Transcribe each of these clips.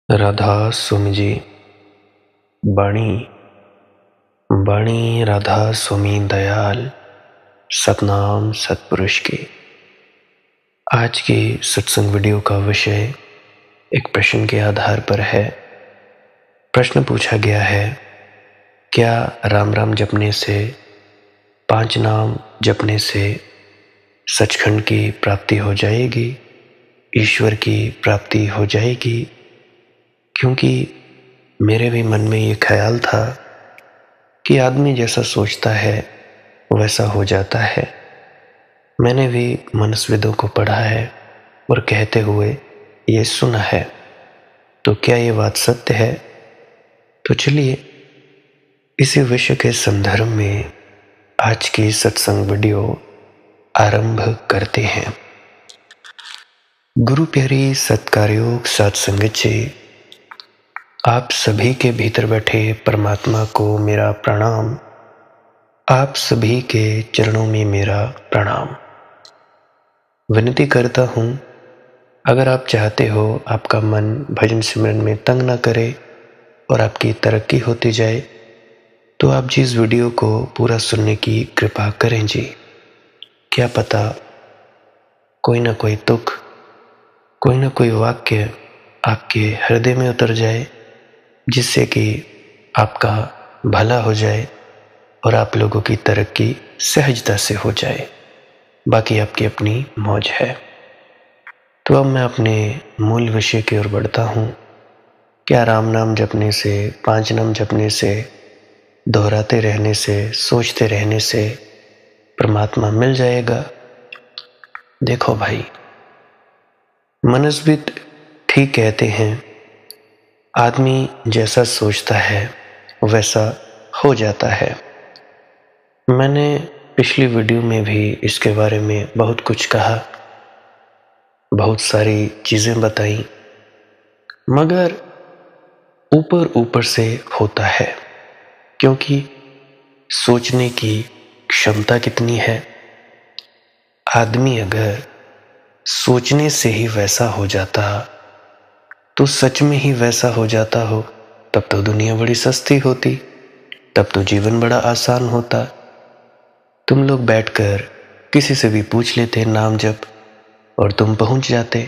राधा स्वामी जी। बाणी बाणी राधा स्वामी दयाल सतनाम सतपुरुष की। आज की सत्संग वीडियो का विषय एक प्रश्न के आधार पर है। प्रश्न पूछा गया है, क्या राम राम जपने से, 5 नाम जपने से सचखंड की प्राप्ति हो जाएगी, ईश्वर की प्राप्ति हो जाएगी? क्योंकि मेरे भी मन में ये ख्याल था कि आदमी जैसा सोचता है वैसा हो जाता है। मैंने भी मनस्विदों को पढ़ा है और कहते हुए ये सुना है, तो क्या ये बात सत्य है? तो चलिए इसी विषय के संदर्भ में आज की सत्संग वीडियो आरंभ करते हैं। गुरु प्यारी सत्कारयोग सत्संगत जी, आप सभी के भीतर बैठे परमात्मा को मेरा प्रणाम। आप सभी के चरणों में मेरा प्रणाम। विनती करता हूँ, अगर आप चाहते हो आपका मन भजन सिमरन में तंग न करे और आपकी तरक्की होती जाए, तो आप जी इस वीडियो को पूरा सुनने की कृपा करें जी। क्या पता कोई ना कोई तुक, कोई ना कोई वाक्य आपके हृदय में उतर जाए, जिससे कि आपका भला हो जाए और आप लोगों की तरक्की सहजता से हो जाए। बाकी आपकी अपनी मौज है। तो अब मैं अपने मूल विषय की ओर बढ़ता हूँ। क्या राम नाम जपने से, 5 नाम जपने से, दोहराते रहने से, सोचते रहने से परमात्मा मिल जाएगा? देखो भाई, मनस्विद ठीक कहते हैं, आदमी जैसा सोचता है वैसा हो जाता है। मैंने पिछली वीडियो में भी इसके बारे में बहुत कुछ कहा, बहुत सारी चीज़ें बताई, मगर ऊपर ऊपर से होता है। क्योंकि सोचने की क्षमता कितनी है। आदमी अगर सोचने से ही वैसा हो जाता, तो सच में ही वैसा हो जाता हो, तब तो दुनिया बड़ी सस्ती होती, तब तो जीवन बड़ा आसान होता। तुम लोग बैठकर किसी से भी पूछ लेते नाम जप और तुम पहुंच जाते।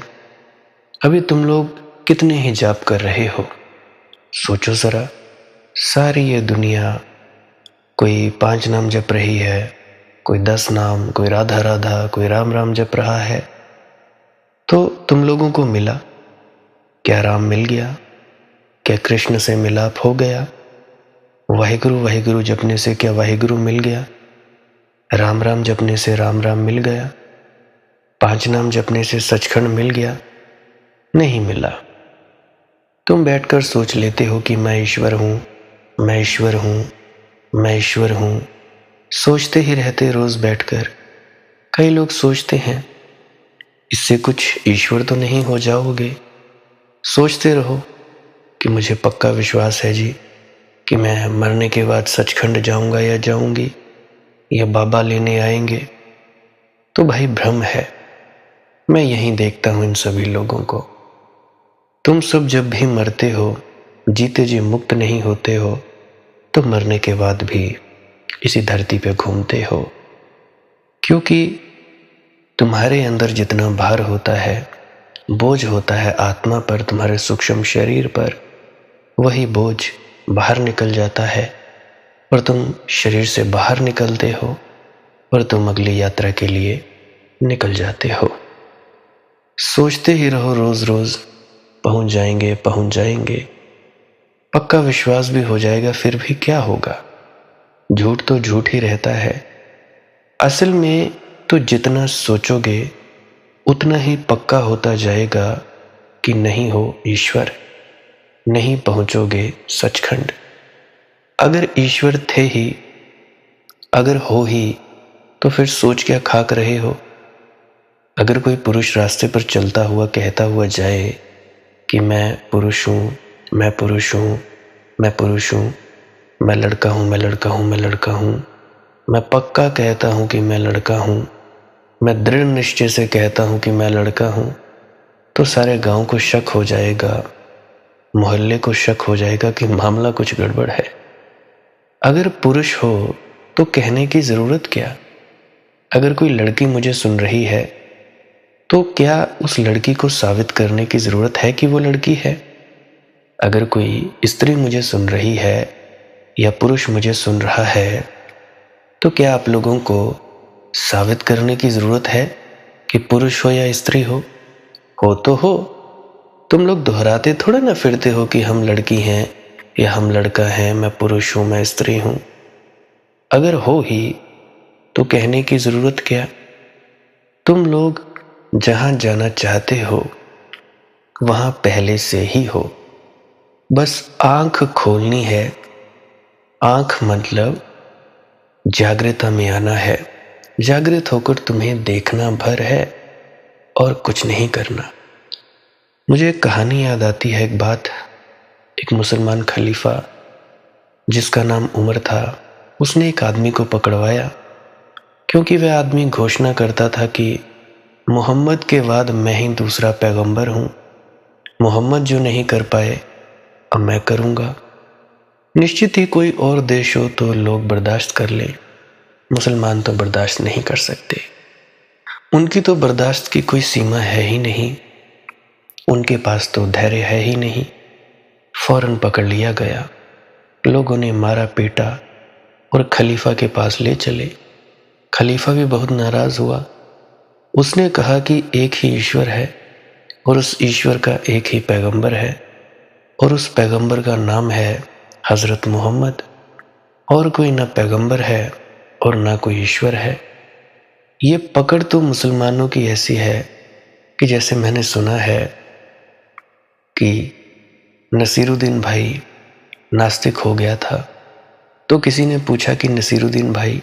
अभी तुम लोग कितने ही जाप कर रहे हो, सोचो जरा। सारी ये दुनिया, कोई 5 नाम जप रही है, कोई 10 नाम, कोई राधा राधा, कोई राम राम जप रहा है। तो तुम लोगों को मिला क्या? राम मिल गया क्या? कृष्ण से मिलाप हो गया? वाहिगुरु वाहिगुरु जपने से क्या वाहिगुरु मिल गया? राम राम जपने से राम राम मिल गया? 5 नाम जपने से सचखंड मिल गया? नहीं मिला। तुम बैठकर सोच लेते हो कि मैं ईश्वर हूँ, मैं ईश्वर हूँ, मैं ईश्वर हूँ। सोचते ही रहते रोज बैठकर। कई लोग सोचते हैं, इससे कुछ ईश्वर तो नहीं हो जाओगे? सोचते रहो कि मुझे पक्का विश्वास है जी कि मैं मरने के बाद सचखंड जाऊंगा या जाऊंगी, या बाबा लेने आएंगे। तो भाई भ्रम है। मैं यहीं देखता हूं इन सभी लोगों को। तुम सब जब भी मरते हो, जीते जी मुक्त नहीं होते हो, तो मरने के बाद भी इसी धरती पे घूमते हो। क्योंकि तुम्हारे अंदर जितना भार होता है, बोझ होता है आत्मा पर, तुम्हारे सूक्ष्म शरीर पर, वही बोझ बाहर निकल जाता है और तुम शरीर से बाहर निकलते हो और तुम अगली यात्रा के लिए निकल जाते हो। सोचते ही रहो रोज रोज, पहुंच जाएंगे पहुंच जाएंगे। पक्का विश्वास भी हो जाएगा, फिर भी क्या होगा? झूठ तो झूठ ही रहता है। असल में तो जितना सोचोगे उतना ही पक्का होता जाएगा कि नहीं हो ईश्वर, नहीं पहुंचोगे सचखंड। अगर ईश्वर थे ही, अगर हो ही, तो फिर सोच क्या खाक रहे हो? अगर कोई पुरुष रास्ते पर चलता हुआ कहता हुआ जाए कि मैं पुरुष हूँ, मैं पुरुष हूँ, मैं पुरुष हूँ, मैं लड़का हूँ, मैं लड़का हूँ, मैं लड़का हूँ, मैं पक्का कहता हूँ कि मैं लड़का हूँ, मैं दृढ़ निश्चय से कहता हूँ कि मैं लड़का हूँ, तो सारे गांव को शक हो जाएगा मोहल्ले को शक हो जाएगा कि मामला कुछ गड़बड़ है। अगर पुरुष हो तो कहने की ज़रूरत क्या? अगर कोई लड़की मुझे सुन रही है तो क्या उस लड़की को साबित करने की ज़रूरत है कि वो लड़की है? अगर कोई स्त्री मुझे सुन रही है या पुरुष मुझे सुन रहा है तो क्या आप लोगों को साबित करने की ज़रूरत है कि पुरुष हो या स्त्री हो? हो तो हो, तुम लोग दोहराते थोड़ा ना फिरते हो कि हम लड़की हैं या हम लड़का हैं, मैं पुरुष हूँ, मैं स्त्री हूँ। अगर हो ही तो कहने की ज़रूरत क्या? तुम लोग जहाँ जाना चाहते हो वहाँ पहले से ही हो, बस आँख खोलनी है। आँख मतलब जागृता में आना है। जागृत होकर तुम्हें देखना भर है और कुछ नहीं करना। मुझे एक कहानी याद आती है, एक बात। एक मुसलमान खलीफा जिसका नाम उमर था, उसने एक आदमी को पकड़वाया क्योंकि वह आदमी घोषणा करता था कि मोहम्मद के बाद मैं ही दूसरा पैगंबर हूँ। मोहम्मद जो नहीं कर पाए अब मैं करूँगा। निश्चित ही कोई और देश हो तो लोग बर्दाश्त कर ले, मुसलमान तो बर्दाश्त नहीं कर सकते। उनकी तो बर्दाश्त की कोई सीमा है ही नहीं, उनके पास तो धैर्य है ही नहीं। फौरन पकड़ लिया गया, लोगों ने मारा पीटा और खलीफा के पास ले चले। खलीफा भी बहुत नाराज हुआ। उसने कहा कि एक ही ईश्वर है और उस ईश्वर का एक ही पैगंबर है और उस पैगंबर का नाम है हज़रत मोहम्मद। और कोई ना पैगंबर है और ना कोई ईश्वर है। ये पकड़ तो मुसलमानों की ऐसी है कि जैसे मैंने सुना है कि नसीरुद्दीन भाई नास्तिक हो गया था, तो किसी ने पूछा कि नसीरुद्दीन भाई,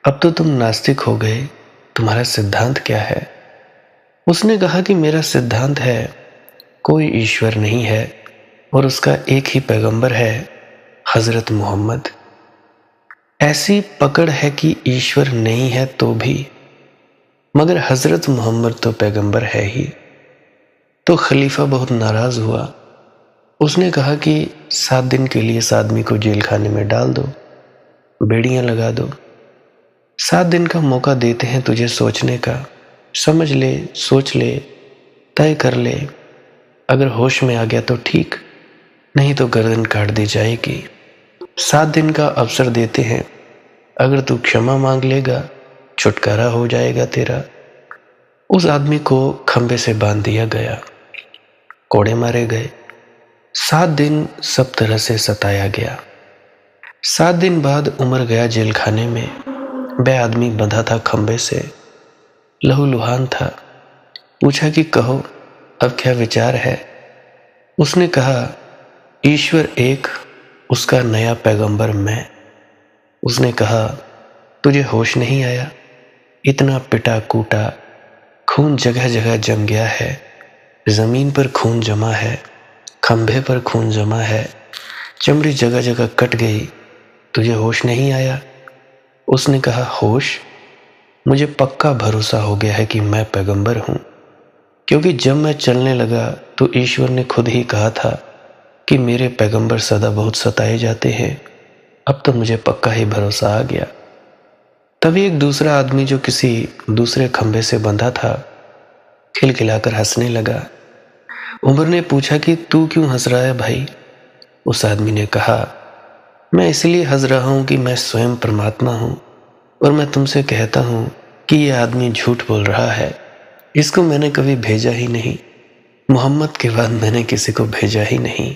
अब तो तुम नास्तिक हो गए, तुम्हारा सिद्धांत क्या है? उसने कहा कि मेरा सिद्धांत है कोई ईश्वर नहीं है और उसका एक ही पैगंबर है, हज़रत मोहम्मद। ऐसी पकड़ है कि ईश्वर नहीं है तो भी, मगर हज़रत मोहम्मद तो पैगंबर है ही। तो खलीफा बहुत नाराज़ हुआ। उसने कहा कि 7 दिन के लिए इस आदमी को जेल खाने में डाल दो, बेड़ियां लगा दो। 7 दिन का मौका देते हैं तुझे सोचने का। समझ ले, सोच ले, तय कर ले। अगर होश में आ गया तो ठीक, नहीं तो गर्दन काट दी जाएगी। 7 दिन का अवसर देते हैं, अगर तू क्षमा मांग लेगा छुटकारा हो जाएगा तेरा। उस आदमी को खंबे से बांध दिया गया, कोड़े मारे गए। 7 दिन सब तरह से सताया गया। 7 दिन बाद उमर गया जेल खाने में। वह आदमी बंधा था खंबे से, लहूलुहान था। पूछा कि कहो अब क्या विचार है? उसने कहा ईश्वर एक, उसका नया पैगंबर मैं। उसने कहा तुझे होश नहीं आया? इतना पिटा कूटा, खून जगह जगह जम गया है, जमीन पर खून जमा है, खंभे पर खून जमा है, चमड़ी जगह जगह कट गई, तुझे होश नहीं आया? उसने कहा होश? मुझे पक्का भरोसा हो गया है कि मैं पैगंबर हूँ, क्योंकि जब मैं चलने लगा तो ईश्वर ने खुद ही कहा था कि मेरे पैगंबर सदा बहुत सताए जाते हैं। अब तो मुझे पक्का ही भरोसा आ गया। तभी एक दूसरा आदमी जो किसी दूसरे खंभे से बंधा था खिलखिलाकर हंसने लगा। उमर ने पूछा कि तू क्यों हंस रहा है भाई? उस आदमी ने कहा मैं इसलिए हंस रहा हूँ कि मैं स्वयं परमात्मा हूँ और मैं तुमसे कहता हूँ कि यह आदमी झूठ बोल रहा है। इसको मैंने कभी भेजा ही नहीं, मोहम्मद के बाद मैंने किसी को भेजा ही नहीं।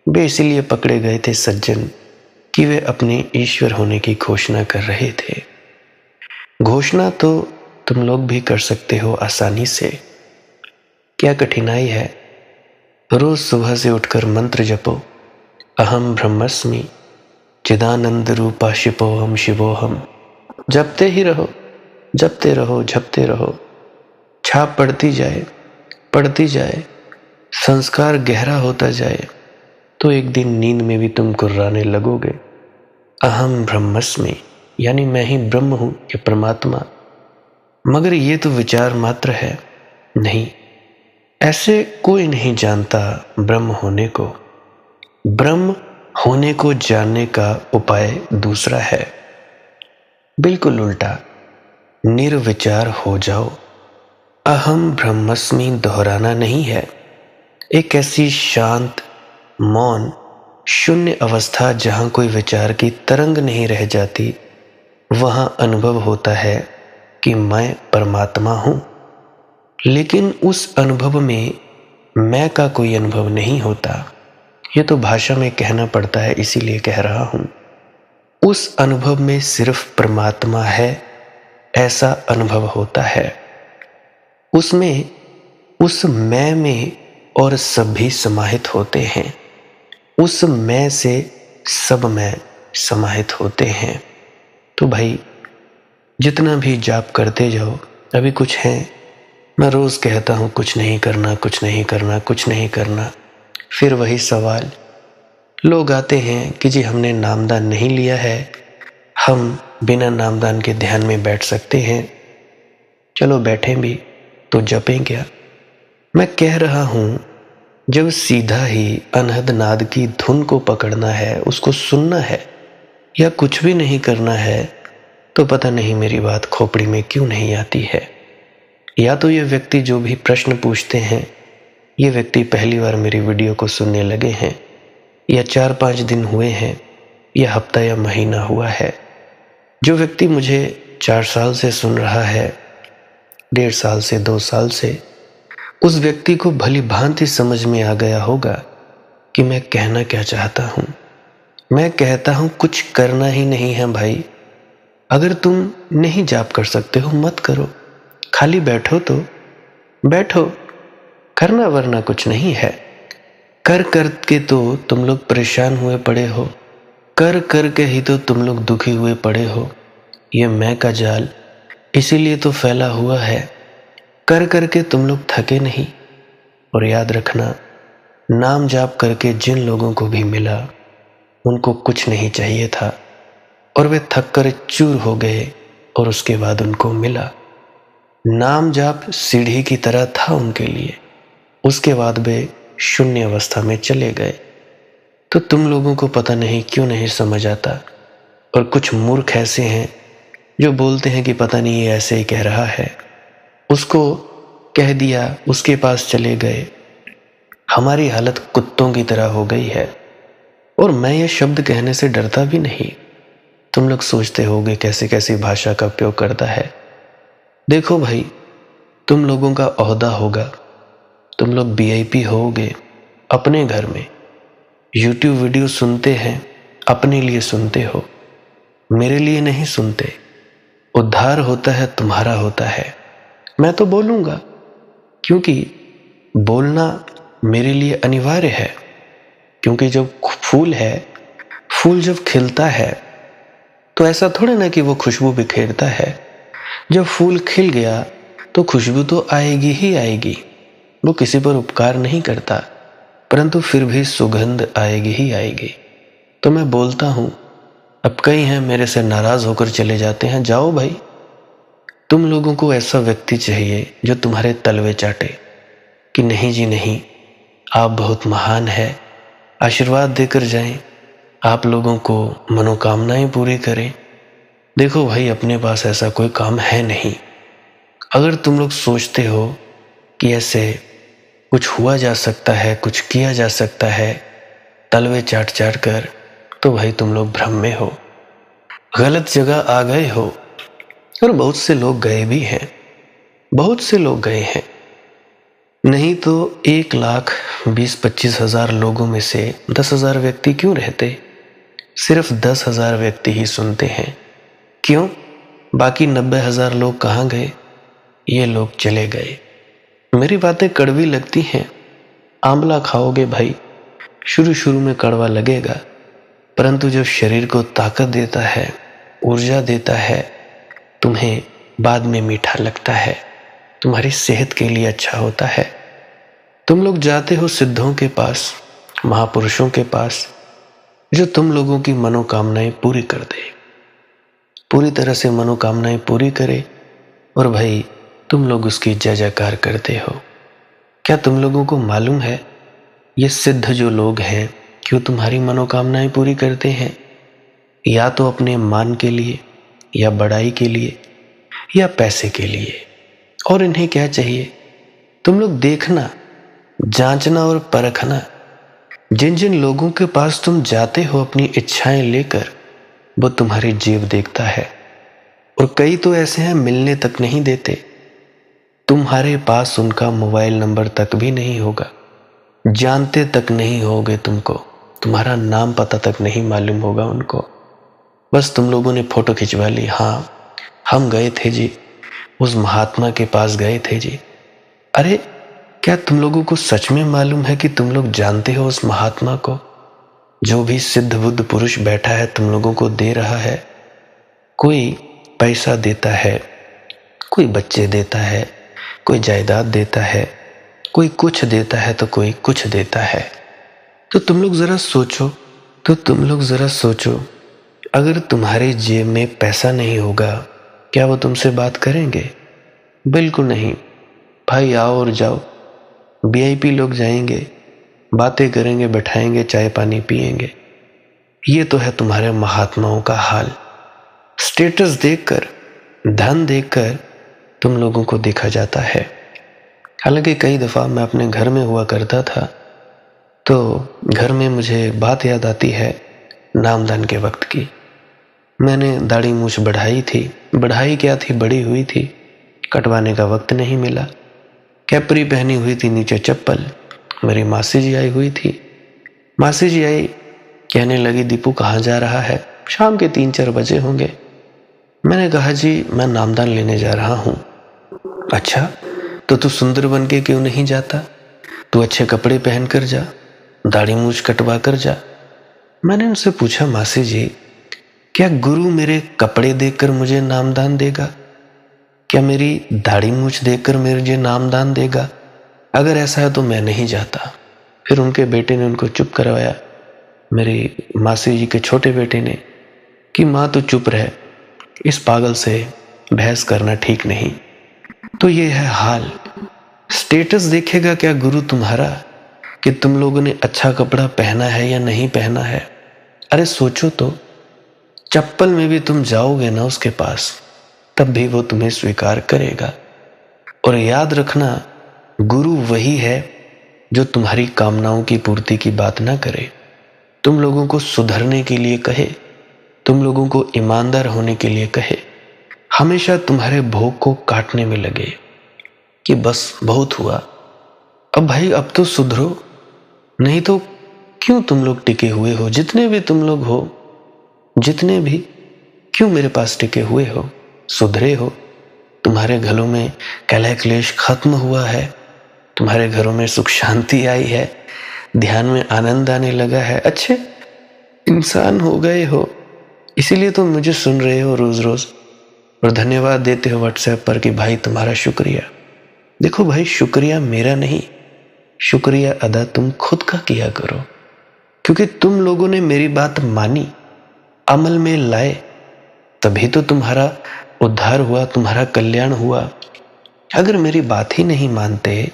वे इसलिए पकड़े गए थे सज्जन कि वे अपने ईश्वर होने की घोषणा कर रहे थे। घोषणा तो तुम लोग भी कर सकते हो आसानी से, क्या कठिनाई है? रोज सुबह से उठकर मंत्र जपो, अहम ब्रह्मस्मि चिदानंद रूपा शिपोहम शिवोहम। जपते ही रहो, जपते रहो, जपते रहो। छाप पड़ती जाए, पड़ती जाए, संस्कार गहरा होता जाए तो एक दिन नींद में भी तुम कुर्राने लगोगे। अहम ब्रह्मस्मि यानी मैं ही ब्रह्म हूँ, ये परमात्मा। मगर ये तो विचार मात्र है। नहीं, ऐसे कोई नहीं जानता ब्रह्म होने को। ब्रह्म होने को जानने का उपाय दूसरा है, बिल्कुल उल्टा। निर्विचार हो जाओ। अहम ब्रह्मस्मि दोहराना नहीं है। एक ऐसी शांत, मौन, शून्य अवस्था जहां कोई विचार की तरंग नहीं रह जाती, वहां अनुभव होता है कि मैं परमात्मा हूं। लेकिन उस अनुभव में मैं का कोई अनुभव नहीं होता। ये तो भाषा में कहना पड़ता है, इसीलिए कह रहा हूं। उस अनुभव में सिर्फ परमात्मा है, ऐसा अनुभव होता है। उसमें, उस मैं में और सभी समाहित होते हैं। उस मैं से सब मैं समाहित होते हैं। तो भाई, जितना भी जाप करते जाओ, अभी कुछ है, मैं रोज कहता हूं कुछ नहीं करना, कुछ नहीं करना, कुछ नहीं करना। फिर वही सवाल, लोग आते हैं कि जी हमने नामदान नहीं लिया है, हम बिना नामदान के ध्यान में बैठ सकते हैं। चलो बैठें भी, तो जपें क्या? मैं कह रहा हूं, जब सीधा ही अनहद नाद की धुन को पकड़ना है, उसको सुनना है, या कुछ भी नहीं करना है, तो पता नहीं मेरी बात खोपड़ी में क्यों नहीं आती है। या तो ये व्यक्ति जो भी प्रश्न पूछते हैं, ये व्यक्ति पहली बार मेरी वीडियो को सुनने लगे हैं, या 4-5 दिन हुए हैं, या हफ्ता या महीना हुआ है। जो व्यक्ति मुझे 4 साल से सुन रहा है, 1.5 साल से, 2 साल से, उस व्यक्ति को भली भांति समझ में आ गया होगा कि मैं कहना क्या चाहता हूं। मैं कहता हूं कुछ करना ही नहीं है भाई। अगर तुम नहीं जाप कर सकते हो, मत करो। खाली बैठो तो बैठो, करना वरना कुछ नहीं है। कर कर के तो तुम लोग परेशान हुए पड़े हो, कर कर के ही तो तुम लोग दुखी हुए पड़े हो। ये मैं का जाल इसीलिए तो फैला हुआ है। कर करके तुम लोग थके नहीं। और याद रखना, नाम जाप करके जिन लोगों को भी मिला, उनको कुछ नहीं चाहिए था, और वे थक कर चूर हो गए, और उसके बाद उनको मिला। नाम जाप सीढ़ी की तरह था उनके लिए, उसके बाद वे शून्य अवस्था में चले गए। तो तुम लोगों को पता नहीं क्यों नहीं समझ आता। और कुछ मूर्ख ऐसे हैं जो बोलते हैं कि पता नहीं ये ऐसे ही कह रहा है, उसको कह दिया, उसके पास चले गए। हमारी हालत कुत्तों की तरह हो गई है। और मैं ये शब्द कहने से डरता भी नहीं। तुम लोग सोचते होगे कैसे कैसी भाषा का उपयोग करता है। देखो भाई, तुम लोगों का ओहदा होगा, तुम लोग वीआईपी होगे अपने घर में, यूट्यूब वीडियो सुनते हैं, अपने लिए सुनते हो, मेरे लिए नहीं सुनते। उद्धार होता है तुम्हारा होता है। मैं तो बोलूंगा, क्योंकि बोलना मेरे लिए अनिवार्य है। क्योंकि जब फूल है, फूल जब खिलता है, तो ऐसा थोड़ा ना कि वो खुशबू बिखेरता है। जब फूल खिल गया तो खुशबू तो आएगी ही आएगी। वो किसी पर उपकार नहीं करता, परंतु फिर भी सुगंध आएगी ही आएगी। तो मैं बोलता हूं, अब कई हैं मेरे से नाराज होकर चले जाते हैं। जाओ भाई, तुम लोगों को ऐसा व्यक्ति चाहिए जो तुम्हारे तलवे चाटे कि नहीं जी नहीं, आप बहुत महान है, आशीर्वाद देकर जाएं, आप लोगों को मनोकामनाएं पूरी करें। देखो भाई, अपने पास ऐसा कोई काम है नहीं। अगर तुम लोग सोचते हो कि ऐसे कुछ हुआ जा सकता है, कुछ किया जा सकता है तलवे चाट चाट कर, तो भाई तुम लोग भ्रम में हो, गलत जगह आ गए हो। और बहुत से लोग गए भी हैं, बहुत से लोग गए हैं। नहीं तो 1,20,25,000 लोगों में से 10,000 व्यक्ति क्यों रहते? सिर्फ 10,000 व्यक्ति ही सुनते हैं। क्यों? बाकी 90,000 लोग कहाँ गए? ये लोग चले गए। मेरी बातें कड़वी लगती हैं, आंवला खाओगे भाई, शुरू शुरू में कड़वा लगेगा, परंतु जब शरीर को ताकत देता है, ऊर्जा देता है, तुम्हें बाद में मीठा लगता है, तुम्हारी सेहत के लिए अच्छा होता है। तुम लोग जाते हो सिद्धों के पास, महापुरुषों के पास, जो तुम लोगों की मनोकामनाएं पूरी कर दे, पूरी तरह से मनोकामनाएं पूरी करे, और भाई तुम लोग उसकी जय जयकार करते हो। क्या तुम लोगों को मालूम है ये सिद्ध जो लोग हैं कि वो तुम्हारी मनोकामनाएं पूरी करते हैं, या तो अपने मान के लिए, या बड़ाई के लिए, या पैसे के लिए। और इन्हें क्या चाहिए? तुम लोग देखना, जांचना और परखना। जिन जिन लोगों के पास तुम जाते हो अपनी इच्छाएं लेकर, वो तुम्हारी जेब देखता है। और कई तो ऐसे हैं मिलने तक नहीं देते। तुम्हारे पास उनका मोबाइल नंबर तक भी नहीं होगा, जानते तक नहीं होगे तुमको, तुम्हारा नाम पता तक नहीं मालूम होगा उनको। बस तुम लोगों ने फोटो खिंचवा ली, हाँ हम गए थे जी, उस महात्मा के पास गए थे जी। अरे क्या तुम लोगों को सच में मालूम है कि तुम लोग जानते हो उस महात्मा को? जो भी सिद्ध बुद्ध पुरुष बैठा है तुम लोगों को दे रहा है। कोई पैसा देता है, कोई बच्चे देता है, कोई जायदाद देता है, कोई कुछ देता है तो कोई कुछ देता है। तो तुम लोग जरा सोचो, अगर तुम्हारी जेब में पैसा नहीं होगा, क्या वो तुमसे बात करेंगे? बिल्कुल नहीं। भाई आओ और जाओ, वीआईपी लोग जाएंगे, बातें करेंगे, बैठाएंगे, चाय पानी पिएंगे। ये तो है तुम्हारे महात्माओं का हाल। स्टेटस देखकर, धन देखकर तुम लोगों को देखा जाता है। हालांकि कई दफ़ा मैं अपने घर में हुआ करता था, तो घर में मुझे बात याद आती है नामदान के वक्त की। मैंने दाढ़ी मूछ बढ़ाई थी, बढ़ाई क्या थी, बड़ी हुई थी, कटवाने का वक्त नहीं मिला। कैपरी पहनी हुई थी, नीचे चप्पल। मेरी मासी जी आई हुई थी। मासी जी आई, कहने लगी दीपू कहाँ जा रहा है? शाम के 3-4 बजे होंगे। मैंने कहा जी मैं नामदान लेने जा रहा हूँ। अच्छा तो तू सुंदर बन के क्यों नहीं जाता? तू अच्छे कपड़े पहन कर जा, दाढ़ी मूछ कटवा कर जा। मैंने उनसे पूछा मासी जी, क्या गुरु मेरे कपड़े देखकर मुझे नामदान देगा? क्या मेरी दाढ़ी मूछ देखकर मुझे नामदान देगा? अगर ऐसा है तो मैं नहीं जाता। फिर उनके बेटे ने उनको चुप करवाया, मेरी मासी जी के छोटे बेटे ने, कि माँ तो चुप रहे, इस पागल से बहस करना ठीक नहीं। तो ये है हाल। स्टेटस देखेगा क्या गुरु तुम्हारा कि तुम लोगों ने अच्छा कपड़ा पहना है या नहीं पहना है? अरे सोचो तो, चप्पल में भी तुम जाओगे ना उसके पास, तब भी वो तुम्हें स्वीकार करेगा। और याद रखना, गुरु वही है जो तुम्हारी कामनाओं की पूर्ति की बात ना करे, तुम लोगों को सुधरने के लिए कहे, तुम लोगों को ईमानदार होने के लिए कहे, हमेशा तुम्हारे भोग को काटने में लगे कि बस बहुत हुआ, अब भाई अब तो सुधरो, नहीं तो क्यों तुम लोग टिके हुए हो? जितने भी तुम लोग हो, जितने भी, क्यों मेरे पास टिके हुए हो? सुधरे हो? तुम्हारे घरों में कलह क्लेश खत्म हुआ है, तुम्हारे घरों में सुख शांति आई है, ध्यान में आनंद आने लगा है, अच्छे इंसान हो गए हो, इसीलिए तुम मुझे सुन रहे हो रोज रोज और धन्यवाद देते हो व्हाट्सएप पर कि भाई तुम्हारा शुक्रिया। देखो भाई, शुक्रिया मेरा नहीं, शुक्रिया अदा तुम खुद का किया करो, क्योंकि तुम लोगों ने मेरी बात मानी, अमल में लाए, तभी तो तुम्हारा उद्धार हुआ, तुम्हारा कल्याण हुआ। अगर मेरी बात ही नहीं मानते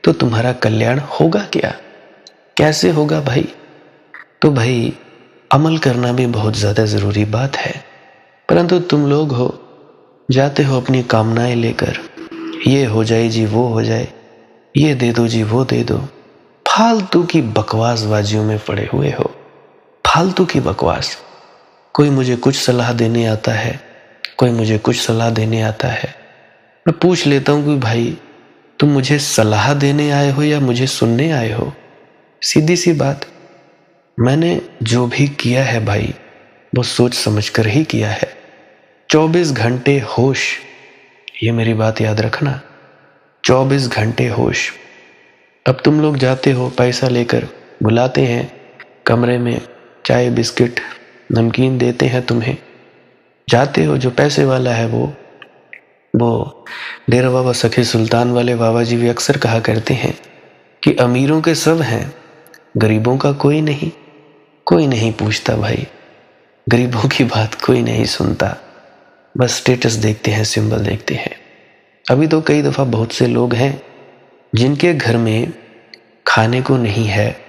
तो तुम्हारा कल्याण होगा क्या? कैसे होगा भाई? तो भाई अमल करना भी बहुत ज़्यादा ज़रूरी बात है। परंतु तुम लोग हो, जाते हो अपनी कामनाएं लेकर, ये हो जाए जी, वो हो जाए, ये दे दो जी, वो दे दो, फालतू की बकवासबाजियों में पड़े हुए हो, फालतू की बकवास। कोई मुझे कुछ सलाह देने आता है, कोई मुझे कुछ सलाह देने आता है। मैं पूछ लेता हूँ कि भाई तुम मुझे सलाह देने आए हो या मुझे सुनने आए हो? सीधी सी बात। मैंने जो भी किया है भाई, वो सोच समझ कर ही किया है। 24 घंटे होश, ये मेरी बात याद रखना, 24 घंटे होश। अब तुम लोग जाते हो पैसा लेकर, बुलाते हैं कमरे में, चाय बिस्किट नमकीन देते हैं तुम्हें, जाते हो। जो पैसे वाला है वो डेरा बाबा सखी सुल्तान वाले बाबा जी भी अक्सर कहा करते हैं कि अमीरों के सब हैं, गरीबों का कोई नहीं। कोई नहीं पूछता भाई, गरीबों की बात कोई नहीं सुनता, बस स्टेटस देखते हैं, सिंबल देखते हैं। अभी तो कई दफ़ा बहुत से लोग हैं जिनके घर में खाने को नहीं है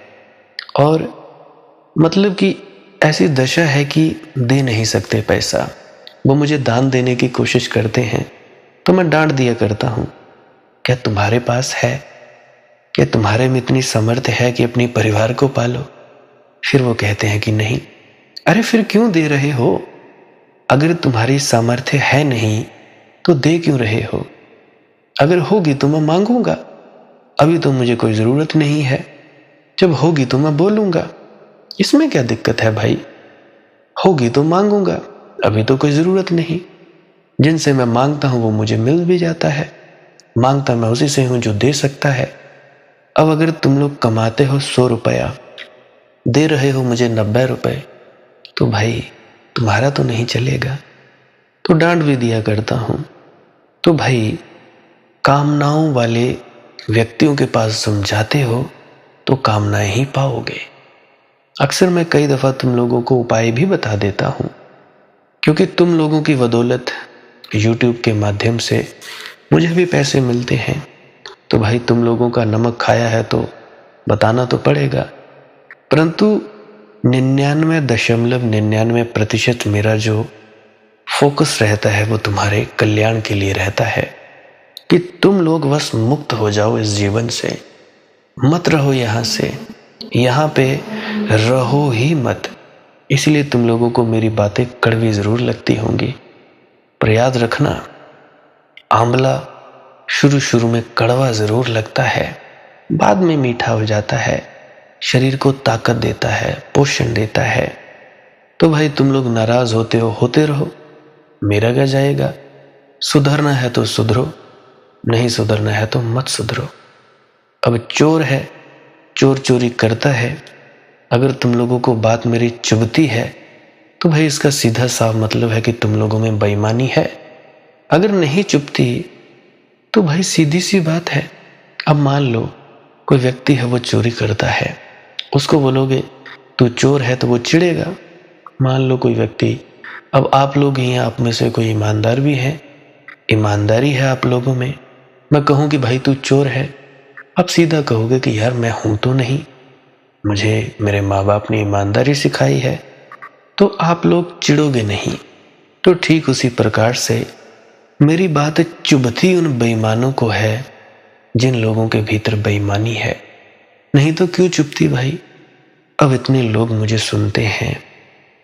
और मतलब कि ऐसी दशा है कि दे नहीं सकते पैसा, वो मुझे दान देने की कोशिश करते हैं तो मैं डांट दिया करता हूँ, क्या तुम्हारे पास है? क्या तुम्हारे में इतनी समर्थ है कि अपने परिवार को पालो? फिर वो कहते हैं कि नहीं। अरे फिर क्यों दे रहे हो? अगर तुम्हारी सामर्थ्य है नहीं तो दे क्यों रहे हो? अगर होगी तो मैं मांगूंगा, अभी तो मुझे कोई जरूरत नहीं है, जब होगी तो मैं बोलूंगा। इसमें क्या दिक्कत है भाई? होगी तो मांगूंगा, अभी तो कोई जरूरत नहीं। जिनसे मैं मांगता हूं वो मुझे मिल भी जाता है। मांगता मैं उसी से हूं जो दे सकता है। अब अगर तुम लोग कमाते हो 100 रुपया, दे रहे हो मुझे 90 रुपए, तो भाई तुम्हारा तो नहीं चलेगा। तो डांट भी दिया करता हूं। तो भाई कामनाओं वाले व्यक्तियों के पास तुम जाते हो तो कामनाएं ही पाओगे। अक्सर मैं कई दफा तुम लोगों को उपाय भी बता देता हूं, क्योंकि तुम लोगों की बदौलत YouTube के माध्यम से मुझे भी पैसे मिलते हैं। तो भाई तुम लोगों का नमक खाया है तो बताना तो पड़ेगा। परंतु 99.99% मेरा जो फोकस रहता है वो तुम्हारे कल्याण के लिए रहता है कि तुम लोग बस मुक्त हो जाओ इस जीवन से, मत रहो यहाँ से, यहाँ पे रहो ही मत। इसलिए तुम लोगों को मेरी बातें कड़वी जरूर लगती होंगी, पर याद रखना, आंवला शुरू शुरू में कड़वा जरूर लगता है, बाद में मीठा हो जाता है, शरीर को ताकत देता है, पोषण देता है। तो भाई तुम लोग नाराज होते हो, होते रहो, मेरा क्या जाएगा। सुधरना है तो सुधरो, नहीं सुधरना है तो मत सुधरो। अब चोर है, चोर चोरी करता है, अगर तुम लोगों को बात मेरी चुभती है तो भाई इसका सीधा साफ मतलब है कि तुम लोगों में बेईमानी है। अगर नहीं चुभती तो भाई सीधी सी बात है। अब मान लो कोई व्यक्ति है वो चोरी करता है, उसको बोलोगे तू चोर है तो वो चिढ़ेगा। मान लो कोई व्यक्ति, अब आप लोग ही आप में से कोई ईमानदार भी है, ईमानदारी है आप लोगों में, मैं कहूँ कि भाई तू चोर है, आप सीधा कहोगे कि यार मैं हूं तो नहीं, मुझे मेरे माँ बाप ने ईमानदारी सिखाई है, तो आप लोग चिढ़ोगे नहीं। तो ठीक उसी प्रकार से मेरी बात चुभती उन बेईमानों को है जिन लोगों के भीतर बेईमानी है, नहीं तो क्यों चुभती भाई। अब इतने लोग मुझे सुनते हैं,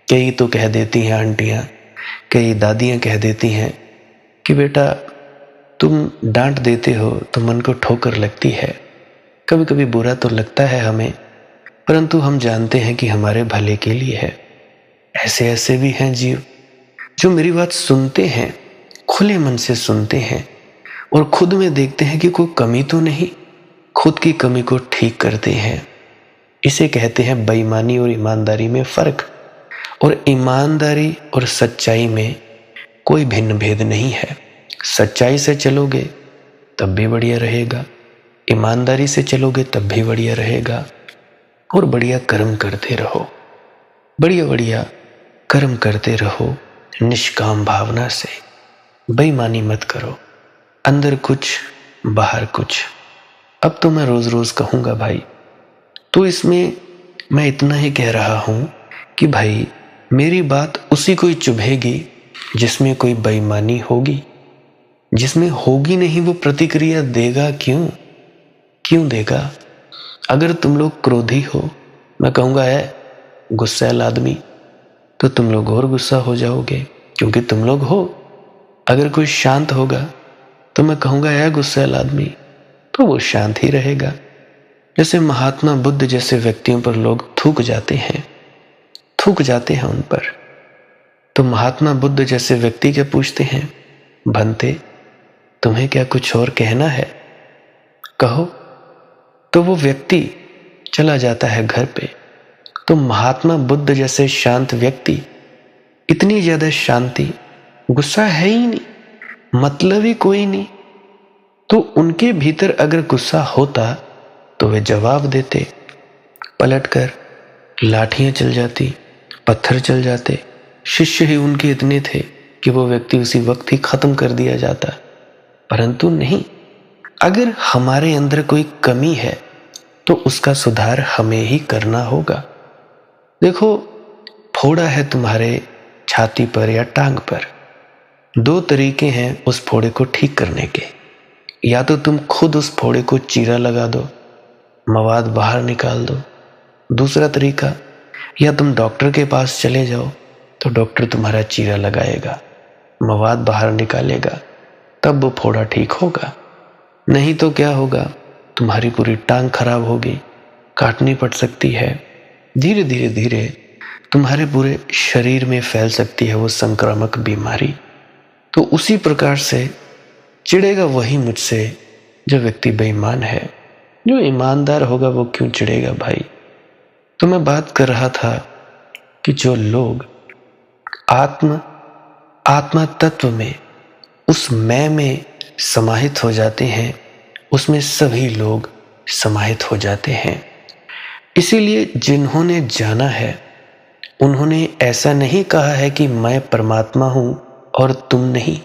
कई तो कह देती हैं आंटियां, कई दादियां कह देती हैं कि बेटा तुम डांट देते हो तो मन को ठोकर लगती है। कभी कभी बुरा तो लगता है हमें, परंतु हम जानते हैं कि हमारे भले के लिए है। ऐसे ऐसे भी हैं जीव जो मेरी बात सुनते हैं, खुले मन से सुनते हैं और खुद में देखते हैं कि कोई कमी तो नहीं, खुद की कमी को ठीक करते हैं। इसे कहते हैं बेईमानी और ईमानदारी में फर्क। और ईमानदारी और सच्चाई में कोई भिन्न भेद नहीं है। सच्चाई से चलोगे तब भी बढ़िया रहेगा, ईमानदारी से चलोगे तब भी बढ़िया रहेगा। और बढ़िया कर्म करते रहो, बढ़िया बढ़िया कर्म करते रहो निष्काम भावना से। बेईमानी मत करो, अंदर कुछ बाहर कुछ। अब तो मैं रोज रोज कहूंगा भाई, तो इसमें मैं इतना ही कह रहा हूं कि भाई मेरी बात उसी को ही चुभेगी जिसमें कोई बेईमानी होगी। जिसमें होगी नहीं वो प्रतिक्रिया देगा क्यों? क्यों देगा? अगर तुम लोग क्रोधी हो, मैं कहूंगा है गुस्सैल आदमी, तो तुम लोग और गुस्सा हो जाओगे क्योंकि तुम लोग हो। अगर कोई शांत होगा तो मैं कहूंगा है गुस्सैल आदमी, तो वो शांत ही रहेगा। जैसे महात्मा बुद्ध जैसे व्यक्तियों पर लोग थूक जाते हैं उन पर, तो महात्मा बुद्ध जैसे व्यक्ति क्या पूछते हैं, भंते तुम्हें क्या कुछ और कहना है, कहो। तो वो व्यक्ति चला जाता है घर पे। तो महात्मा बुद्ध जैसे शांत व्यक्ति, इतनी ज्यादा शांति, गुस्सा है ही नहीं, मतलब ही कोई नहीं, तो उनके भीतर अगर गुस्सा होता तो वे जवाब देते, पलटकर लाठियां चल जाती, पत्थर चल जाते। शिष्य ही उनके इतने थे कि वो व्यक्ति उसी वक्त ही खत्म कर दिया जाता, परंतु नहीं, अगर हमारे अंदर कोई कमी है तो उसका सुधार हमें ही करना होगा। देखो, फोड़ा है तुम्हारे छाती पर या टांग पर, दो तरीके हैं उस फोड़े को ठीक करने के। या तो तुम खुद उस फोड़े को चीरा लगा दो, मवाद बाहर निकाल दो। दूसरा तरीका, या तुम डॉक्टर के पास चले जाओ तो डॉक्टर तुम्हारा चीरा लगाएगा, मवाद बाहर निकालेगा, तब वो फोड़ा ठीक होगा। नहीं तो क्या होगा, तुम्हारी पूरी टांग खराब होगी, काटनी पड़ सकती है। धीरे धीरे धीरे तुम्हारे पूरे शरीर में फैल सकती है वो संक्रामक बीमारी। तो उसी प्रकार से चिढ़ेगा वही मुझसे जो व्यक्ति बेईमान है। जो ईमानदार होगा वो क्यों चिढ़ेगा भाई। तो मैं बात कर रहा था कि जो लोग आत्मा तत्व में, उस मैं में समाहित हो जाते हैं, उसमें सभी लोग समाहित हो जाते हैं। इसीलिए जिन्होंने जाना है उन्होंने ऐसा नहीं कहा है कि मैं परमात्मा हूं और तुम नहीं।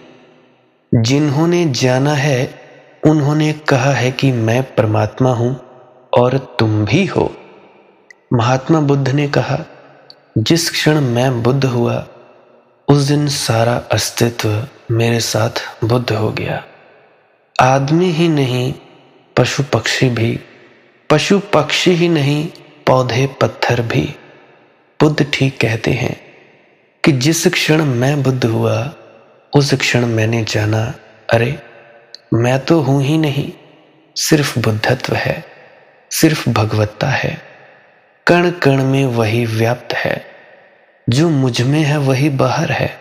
जिन्होंने जाना है उन्होंने कहा है कि मैं परमात्मा हूं और तुम भी हो। महात्मा बुद्ध ने कहा, जिस क्षण मैं बुद्ध हुआ उस दिन सारा अस्तित्व मेरे साथ बुद्ध हो गया। आदमी ही नहीं, पशु पक्षी ही नहीं, पौधे पत्थर भी। बुद्ध ठीक कहते हैं कि जिस क्षण मैं बुद्ध हुआ उस क्षण मैंने जाना, अरे मैं तो हूं ही नहीं, सिर्फ बुद्धत्व है, सिर्फ भगवत्ता है। कण कण में वही व्याप्त है। जो मुझ में है वही बाहर है,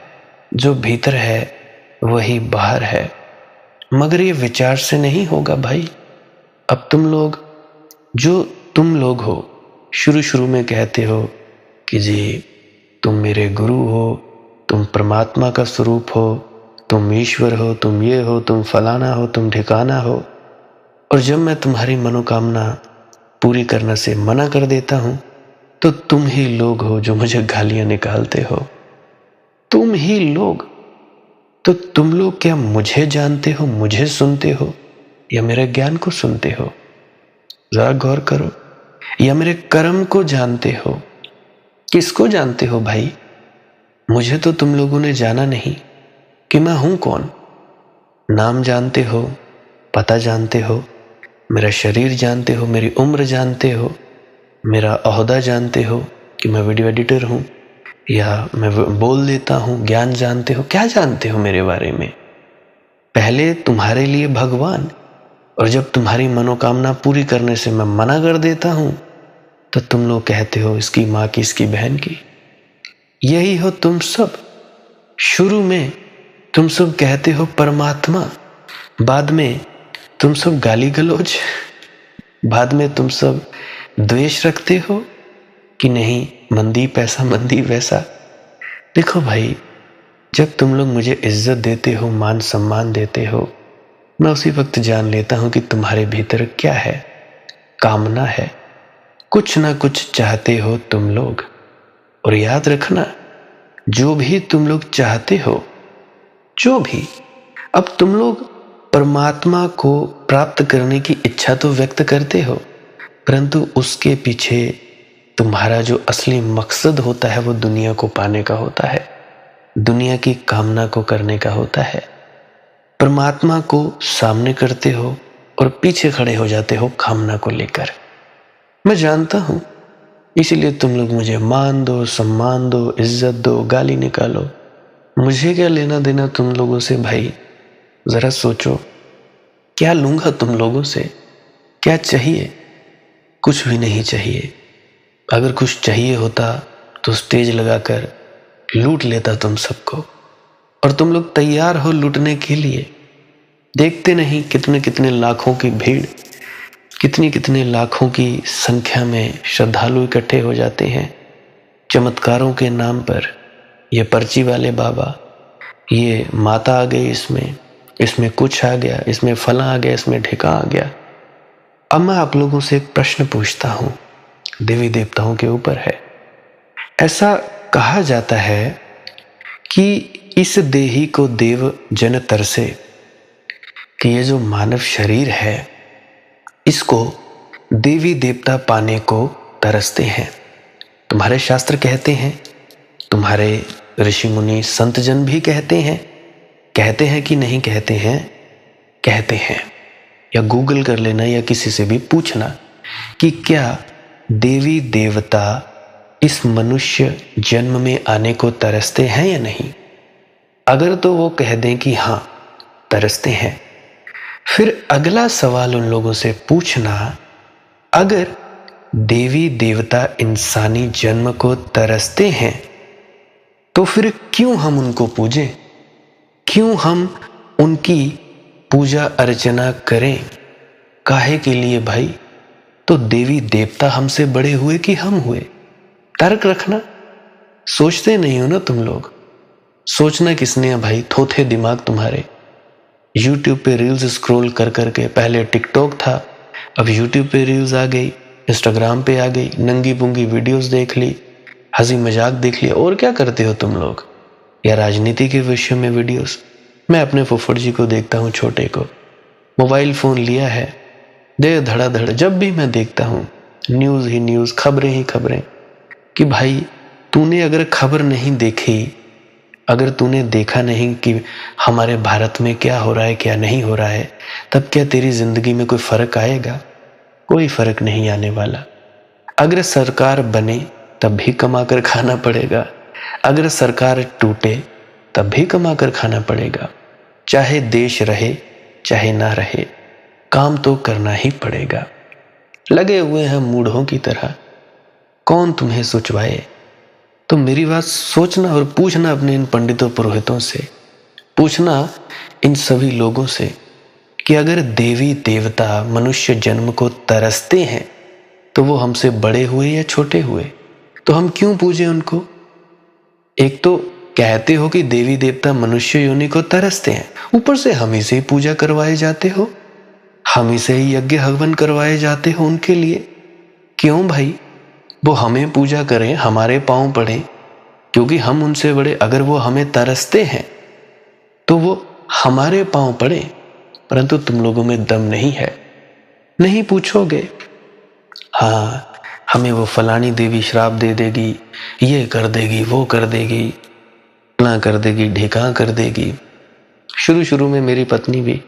जो भीतर है वही बाहर है। मगर ये विचार से नहीं होगा भाई। अब तुम लोग हो, शुरू में कहते हो कि जी तुम मेरे गुरु हो, तुम परमात्मा का स्वरूप हो, तुम ईश्वर हो, तुम ये हो, तुम फलाना हो, तुम ठिकाना हो। और जब मैं तुम्हारी मनोकामना पूरी करने से मना कर देता हूं तो तुम ही लोग हो जो मुझे गालियां निकालते हो। तुम ही लोग। तो तुम लोग क्या मुझे जानते हो, मुझे सुनते हो, या मेरे ज्ञान को सुनते हो? जरा गौर करो। या मेरे कर्म को जानते हो? किसको जानते हो भाई? मुझे तो तुम लोगों ने जाना नहीं कि मैं हूं कौन। नाम जानते हो, पता जानते हो, मेरा शरीर जानते हो, मेरी उम्र जानते हो, मेरा ओहदा जानते हो कि मैं वीडियो एडिटर हूं या मैं बोल देता हूं, ज्ञान जानते हो। क्या जानते हो मेरे बारे में? पहले तुम्हारे लिए भगवान, और जब तुम्हारी मनोकामना पूरी करने से मैं मना कर देता हूं तो तुम लोग कहते हो इसकी माँ की, इसकी बहन की। यही हो तुम सब। शुरू में तुम सब कहते हो परमात्मा, बाद में तुम सब गाली गलौज, बाद में तुम सब द्वेष रखते हो कि नहीं मंदी पैसा, मंदी वैसा। देखो भाई, जब तुम लोग मुझे इज्जत देते हो, मान सम्मान देते हो, मैं उसी वक्त जान लेता हूं कि तुम्हारे भीतर क्या है, कामना है। कुछ ना कुछ चाहते हो तुम लोग। और याद रखना, जो भी तुम लोग चाहते हो, जो भी, अब तुम लोग परमात्मा को प्राप्त करने की इच्छा तो व्यक्त करते हो, परंतु उसके पीछे तुम्हारा जो असली मकसद होता है वो दुनिया को पाने का होता है, दुनिया की कामना को करने का होता है। परमात्मा को सामने करते हो और पीछे खड़े हो जाते हो कामना को लेकर। मैं जानता हूं, इसीलिए तुम लोग मुझे मान दो, सम्मान दो, इज्जत दो, गाली निकालो। मुझे क्या लेना देना तुम लोगों से भाई? जरा सोचो, क्या लूंगा तुम लोगों से? क्या चाहिए? कुछ भी नहीं चाहिए। अगर कुछ चाहिए होता तो स्टेज लगाकर लूट लेता तुम सबको। और तुम लोग तैयार हो लूटने के लिए। देखते नहीं कितने कितने लाखों की भीड़, कितनी कितने लाखों की संख्या में श्रद्धालु इकट्ठे हो जाते हैं चमत्कारों के नाम पर। ये पर्ची वाले बाबा, ये माता आ गई, इसमें कुछ आ गया, इसमें फला आ गया, इसमें ढिका आ गया। अब मैं आप लोगों से एक प्रश्न पूछता हूं, देवी देवताओं के ऊपर है। ऐसा कहा जाता है कि इस देही को देव जन तरसे, कि ये जो मानव शरीर है, इसको देवी देवता पाने को तरसते हैं। तुम्हारे शास्त्र कहते हैं, तुम्हारे ऋषि मुनि संत जन भी कहते हैं कि नहीं कहते हैं? कहते हैं। या गूगल कर लेना या किसी से भी पूछना कि क्या देवी देवता इस मनुष्य जन्म में आने को तरसते हैं या नहीं। अगर तो वो कह दें कि हाँ तरसते हैं, फिर अगला सवाल उन लोगों से पूछना, अगर देवी देवता इंसानी जन्म को तरसते हैं तो फिर क्यों हम उनको पूजें, क्यों हम उनकी पूजा अर्चना करें? काहे के लिए भाई? तो देवी देवता हमसे बड़े हुए कि हम हुए? तर्क रखना। सोचते नहीं हो ना तुम लोग। सोचना किसने है भाई? थोथे दिमाग तुम्हारे। यूट्यूब पे रील्स स्क्रॉल कर करके, पहले टिकटॉक था, अब यूट्यूब पे रील्स आ गई, इंस्टाग्राम पे आ गई, नंगी पुंगी वीडियोस देख ली, हंसी मजाक देख लिया। और क्या करते हो तुम लोग? या राजनीति के विषय में वीडियोस। मैं अपने फुफड़ जी को देखता हूँ, छोटे को, मोबाइल फ़ोन लिया है, दे धड़ाधड़ जब भी मैं देखता हूँ न्यूज़ ही न्यूज़, खबरें ही खबरें। कि भाई तूने अगर खबर नहीं देखी, अगर तूने देखा नहीं कि हमारे भारत में क्या हो रहा है क्या नहीं हो रहा है, तब क्या तेरी ज़िंदगी में कोई फ़र्क आएगा? कोई फ़र्क नहीं आने वाला। अगर सरकार बने तब भी कमा कर खाना पड़ेगा, अगर सरकार टूटे तब भी कमा कर खाना पड़ेगा। चाहे देश रहे चाहे ना रहे, काम तो करना ही पड़ेगा। लगे हुए हैं मूढ़ों की तरह, कौन तुम्हें सोचवाए? तो मेरी बात सोचना और पूछना अपने इन पंडितों पुरोहितों से, पूछना इन सभी लोगों से कि अगर देवी देवता मनुष्य जन्म को तरसते हैं तो वो हमसे बड़े हुए या छोटे हुए? तो हम क्यों पूजें उनको? एक तो कहते हो कि देवी देवता मनुष्य योनि को तरसते हैं, ऊपर से हम ही से पूजा करवाए जाते हो, हम ही से ही यज्ञ हवन करवाए जाते हो उनके लिए। क्यों भाई? वो हमें पूजा करें, हमारे पांव पड़े क्योंकि हम उनसे बड़े। अगर वो हमें तरसते हैं तो वो हमारे पांव पड़े, परंतु तुम लोगों में दम नहीं है, नहीं पूछोगे। हाँ, हमें वो फलानी देवी श्राप दे देगी, ये कर देगी, वो कर देगी, फलां कर देगी, ढिकां कर देगी। शुरू में मेरी पत्नी भी,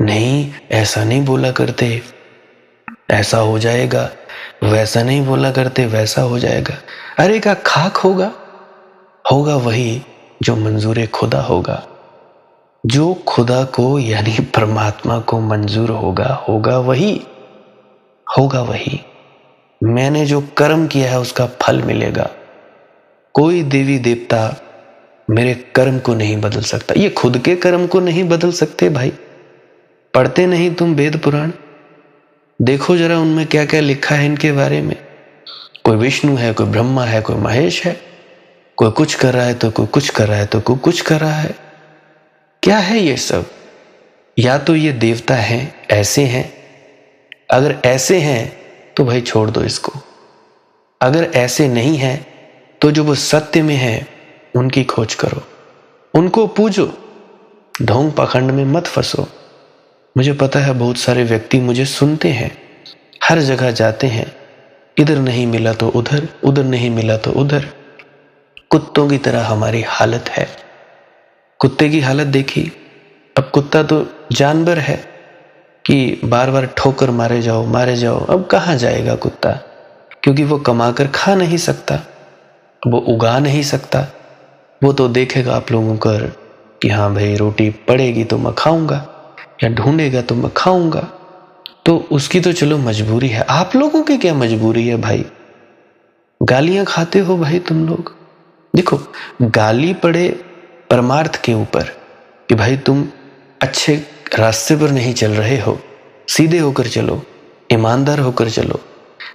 नहीं ऐसा नहीं बोला करते, ऐसा हो जाएगा, वैसा नहीं बोला करते, वैसा हो जाएगा। अरे का खाक होगा? होगा वही जो मंजूर खुदा होगा, जो खुदा को यानी परमात्मा को मंजूर होगा वही। मैंने जो कर्म किया है उसका फल मिलेगा। कोई देवी देवता मेरे कर्म को नहीं बदल सकता। ये खुद के कर्म को नहीं बदल सकते भाई। पढ़ते नहीं तुम वेद पुराण? देखो जरा उनमें क्या क्या लिखा है इनके बारे में। कोई विष्णु है, कोई ब्रह्मा है, कोई महेश है, कोई कुछ कर रहा है तो कोई कुछ कर रहा है तो कोई कुछ कर रहा है। क्या है ये सब? या तो ये देवता हैं, ऐसे हैं, अगर ऐसे हैं तो भाई छोड़ दो इसको। अगर ऐसे नहीं है तो जो वो सत्य में है उनकी खोज करो, उनको पूजो, ढोंग पाखंड में मत फंसो। मुझे पता है बहुत सारे व्यक्ति मुझे सुनते हैं, हर जगह जाते हैं, इधर नहीं मिला तो उधर, उधर नहीं मिला तो उधर। कुत्तों की तरह हमारी हालत है। कुत्ते की हालत देखी। अब कुत्ता तो जानवर है कि बार बार ठोकर मारे जाओ। अब कहाँ जाएगा कुत्ता? क्योंकि वो कमाकर खा नहीं सकता, वो उगा नहीं सकता। वो तो देखेगा आप लोगों कर कि हाँ भाई रोटी पड़ेगी तो मैं खाऊंगा, या ढूंढेगा तो मैं खाऊंगा। तो उसकी तो चलो मजबूरी है। आप लोगों की क्या मजबूरी है भाई? गालियां खाते हो भाई तुम लोग। देखो, गाली पड़े परमार्थ के ऊपर कि भाई तुम अच्छे रास्ते पर नहीं चल रहे हो, सीधे होकर चलो, ईमानदार होकर चलो,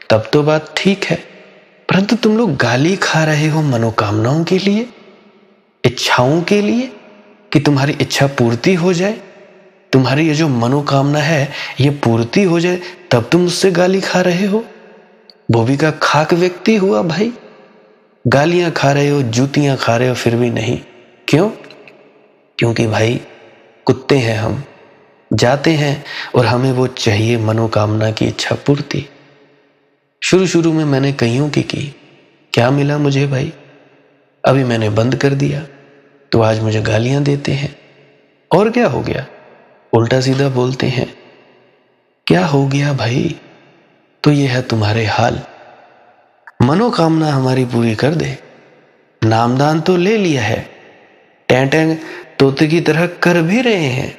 तब तो बात ठीक है। परंतु तुम लोग गाली खा रहे हो मनोकामनाओं के लिए, इच्छाओं के लिए, कि तुम्हारी इच्छा पूर्ति हो जाए, तुम्हारी ये जो मनोकामना है ये पूर्ति हो जाए, तब तुम उससे गाली खा रहे हो। भोबी का खाक व्यक्ति हुआ भाई। गालियां खा रहे हो, जूतियां खा रहे हो, फिर भी नहीं। क्यों? क्योंकि भाई कुत्ते हैं हम, जाते हैं और हमें वो चाहिए मनोकामना की इच्छा पूर्ति। शुरू शुरू में मैंने कईयों की क्या मिला मुझे भाई? अभी मैंने बंद कर दिया तो आज मुझे गालियां देते हैं। और क्या हो गया? उल्टा सीधा बोलते हैं। क्या हो गया भाई? तो ये है तुम्हारे हाल। मनोकामना हमारी पूरी कर दे। नामदान तो ले लिया है, टैं टैं तोते की तरह कर भी रहे हैं,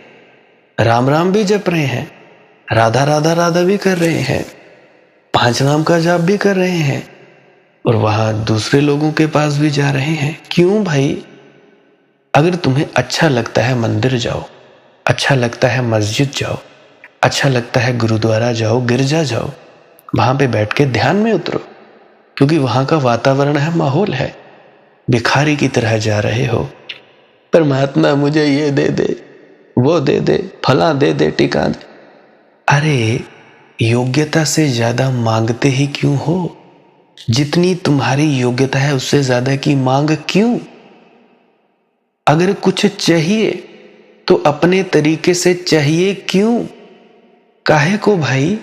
राम राम भी जप रहे हैं, राधा राधा राधा भी कर रहे हैं, 5 नाम का जाप भी कर रहे हैं, और वहां दूसरे लोगों के पास भी जा रहे हैं। क्यों भाई? अगर तुम्हें अच्छा लगता है मंदिर जाओ, अच्छा लगता है मस्जिद जाओ, अच्छा लगता है गुरुद्वारा जाओ, गिरजा जाओ, वहां पे बैठ के ध्यान में उतरो, क्योंकि वहां का वातावरण है, माहौल है। भिखारी की तरह जा रहे हो, परमात्मा मुझे ये दे दे, वो दे दे, फला दे दे, टिका दे। अरे योग्यता से ज्यादा मांगते ही क्यों हो? जितनी तुम्हारी योग्यता है उससे ज्यादा की मांग क्यों? अगर कुछ चाहिए तो अपने तरीके से चाहिए क्यों? काहे को भाई?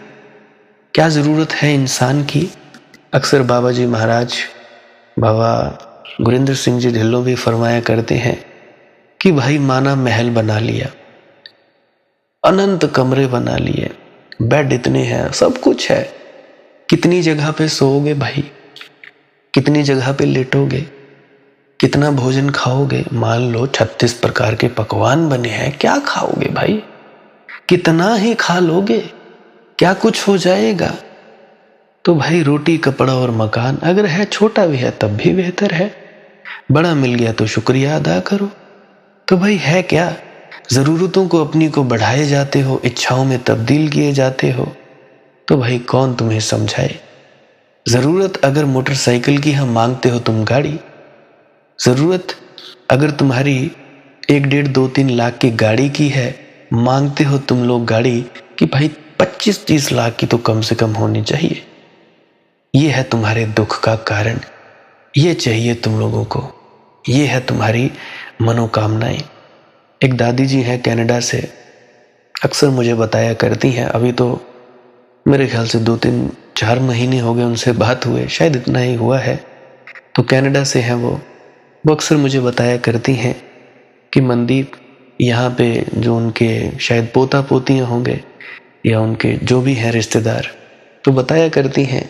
क्या जरूरत है इंसान की? अक्सर बाबा जी महाराज, बाबा गुरिंदर सिंह जी ढिल्लों भी फरमाया करते हैं कि भाई माना महल बना लिया, अनंत कमरे बना लिए, बेड इतने हैं, सब कुछ है, कितनी जगह पे सोओगे भाई? कितनी जगह पे लेटोगे? कितना भोजन खाओगे? मान लो 36 प्रकार के पकवान बने हैं, क्या खाओगे भाई? कितना ही खा लोगे? क्या कुछ हो जाएगा? तो भाई रोटी कपड़ा और मकान अगर है, छोटा भी है तब भी बेहतर है, बड़ा मिल गया तो शुक्रिया अदा करो। तो भाई है क्या? जरूरतों को अपनी को बढ़ाए जाते हो, इच्छाओं में तब्दील किए जाते हो, तो भाई कौन तुम्हें समझाए? जरूरत अगर मोटरसाइकिल की हम मांगते हो तुम गाड़ी, जरूरत अगर तुम्हारी 1 1.5 2 3 लाख की गाड़ी की है, मांगते हो तुम लोग गाड़ी कि भाई 25 30 लाख की तो कम से कम होनी चाहिए। ये है तुम्हारे दुख का कारण, ये चाहिए तुम लोगों को, ये है तुम्हारी मनोकामनाएं। एक दादी जी हैं कनाडा से, अक्सर मुझे बताया करती हैं, अभी तो मेरे ख्याल से 2 3 4 महीने हो गए उनसे बात हुए, शायद इतना ही हुआ है। तो कनाडा से हैं वो अक्सर मुझे बताया करती हैं कि मनदीप, यहाँ पे जो उनके शायद पोता पोतियाँ होंगे या उनके जो भी हैं रिश्तेदार, तो बताया करती हैं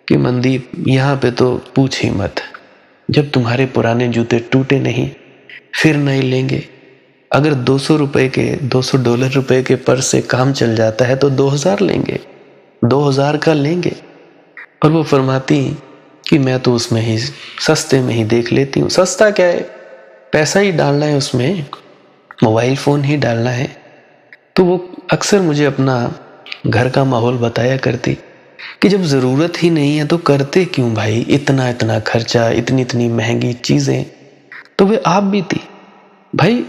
कि मनदीप यहाँ पे तो पूछ ही मत, जब तुम्हारे पुराने जूते टूटे नहीं फिर नहीं लेंगे। अगर 200 रुपए के $200 के पर्स से काम चल जाता है तो 2000 लेंगे, 2000 का लेंगे। और वो फरमाती कि मैं तो उसमें ही सस्ते में ही देख लेती हूँ। सस्ता क्या है, पैसा ही डालना है उसमें, मोबाइल फ़ोन ही डालना है। तो वो अक्सर मुझे अपना घर का माहौल बताया करती कि जब ज़रूरत ही नहीं है तो करते क्यों भाई इतना इतना खर्चा, इतनी इतनी महंगी चीज़ें। तो वे आप भी थी भाई,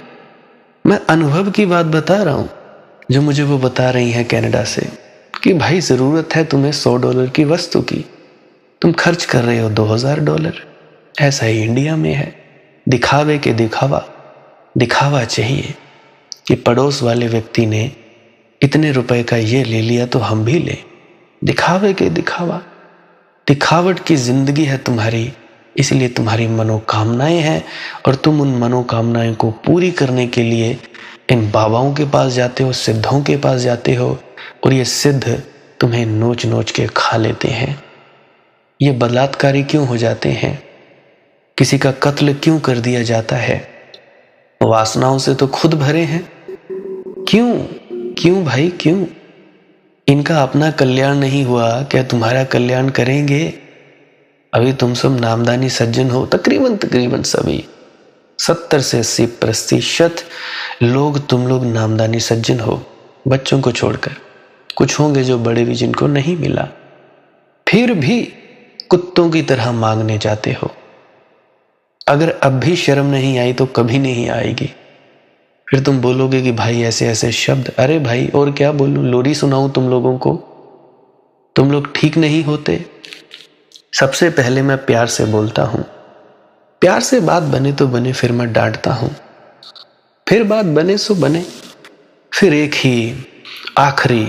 मैं अनुभव की बात बता रहा हूँ जो मुझे वो बता रही हैं कनाडा से कि भाई ज़रूरत है तुम्हें $100 की वस्तु की, तुम खर्च कर रहे हो $2000। ऐसा ही इंडिया में है, दिखावे के दिखावा चाहिए कि पड़ोस वाले व्यक्ति ने इतने रुपए का ये ले लिया तो हम भी लें। दिखावे के दिखावट की जिंदगी है तुम्हारी, इसलिए तुम्हारी मनोकामनाएं हैं और तुम उन मनोकामनाएं को पूरी करने के लिए इन बाबाओं के पास जाते हो, सिद्धों के पास जाते हो, और ये सिद्ध तुम्हें नोच नोच के खा लेते हैं। ये बलात्कारी क्यों हो जाते हैं? किसी का कत्ल क्यों कर दिया जाता है? वासनाओं से तो खुद भरे हैं। क्यों भाई क्यों? इनका अपना कल्याण नहीं हुआ, क्या तुम्हारा कल्याण करेंगे? अभी तुम सब नामदानी सज्जन हो, तकरीबन सभी 70 से 80% लोग तुम लोग नामदानी सज्जन हो, बच्चों को छोड़कर। कुछ होंगे जो बड़े भी जिनको नहीं मिला, फिर भी कुत्तों की तरह मांगने जाते हो। अगर अब भी शर्म नहीं आई तो कभी नहीं आएगी। फिर तुम बोलोगे कि भाई ऐसे ऐसे शब्द। अरे भाई और क्या बोलूं, लोरी सुनाऊं तुम लोगों को? तुम लोग ठीक नहीं होते। सबसे पहले मैं प्यार से बोलता हूं, प्यार से बात बने तो बने, फिर मैं डांटता हूं, फिर बात बने सो बने। फिर एक ही आखिरी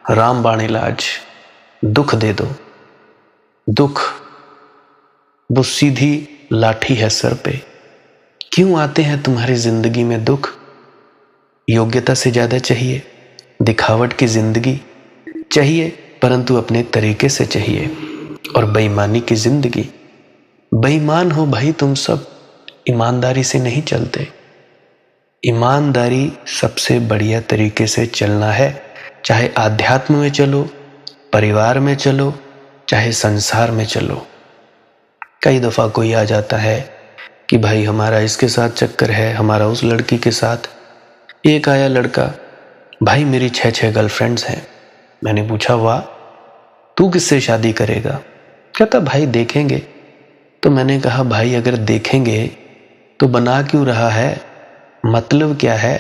रामबाण इलाज, दुख दे दो। दुख वो सीधी लाठी है सर पे। क्यों आते हैं तुम्हारी जिंदगी में दुख? योग्यता से ज्यादा चाहिए, दिखावट की जिंदगी चाहिए, परंतु अपने तरीके से चाहिए, और बेईमानी की जिंदगी। बेईमान हो भाई तुम सब, ईमानदारी से नहीं चलते। ईमानदारी सबसे बढ़िया तरीके से चलना है, चाहे आध्यात्म में चलो, परिवार में चलो, चाहे संसार में चलो। कई दफा कोई आ जाता है कि भाई हमारा इसके साथ चक्कर है, हमारा उस लड़की के साथ। एक आया लड़का, भाई मेरी 6 गर्लफ्रेंड्स हैं। मैंने पूछा वाह, तू किससे शादी करेगा? कहता भाई देखेंगे। तो मैंने कहा भाई अगर देखेंगे तो बना क्यों रहा है, मतलब क्या है?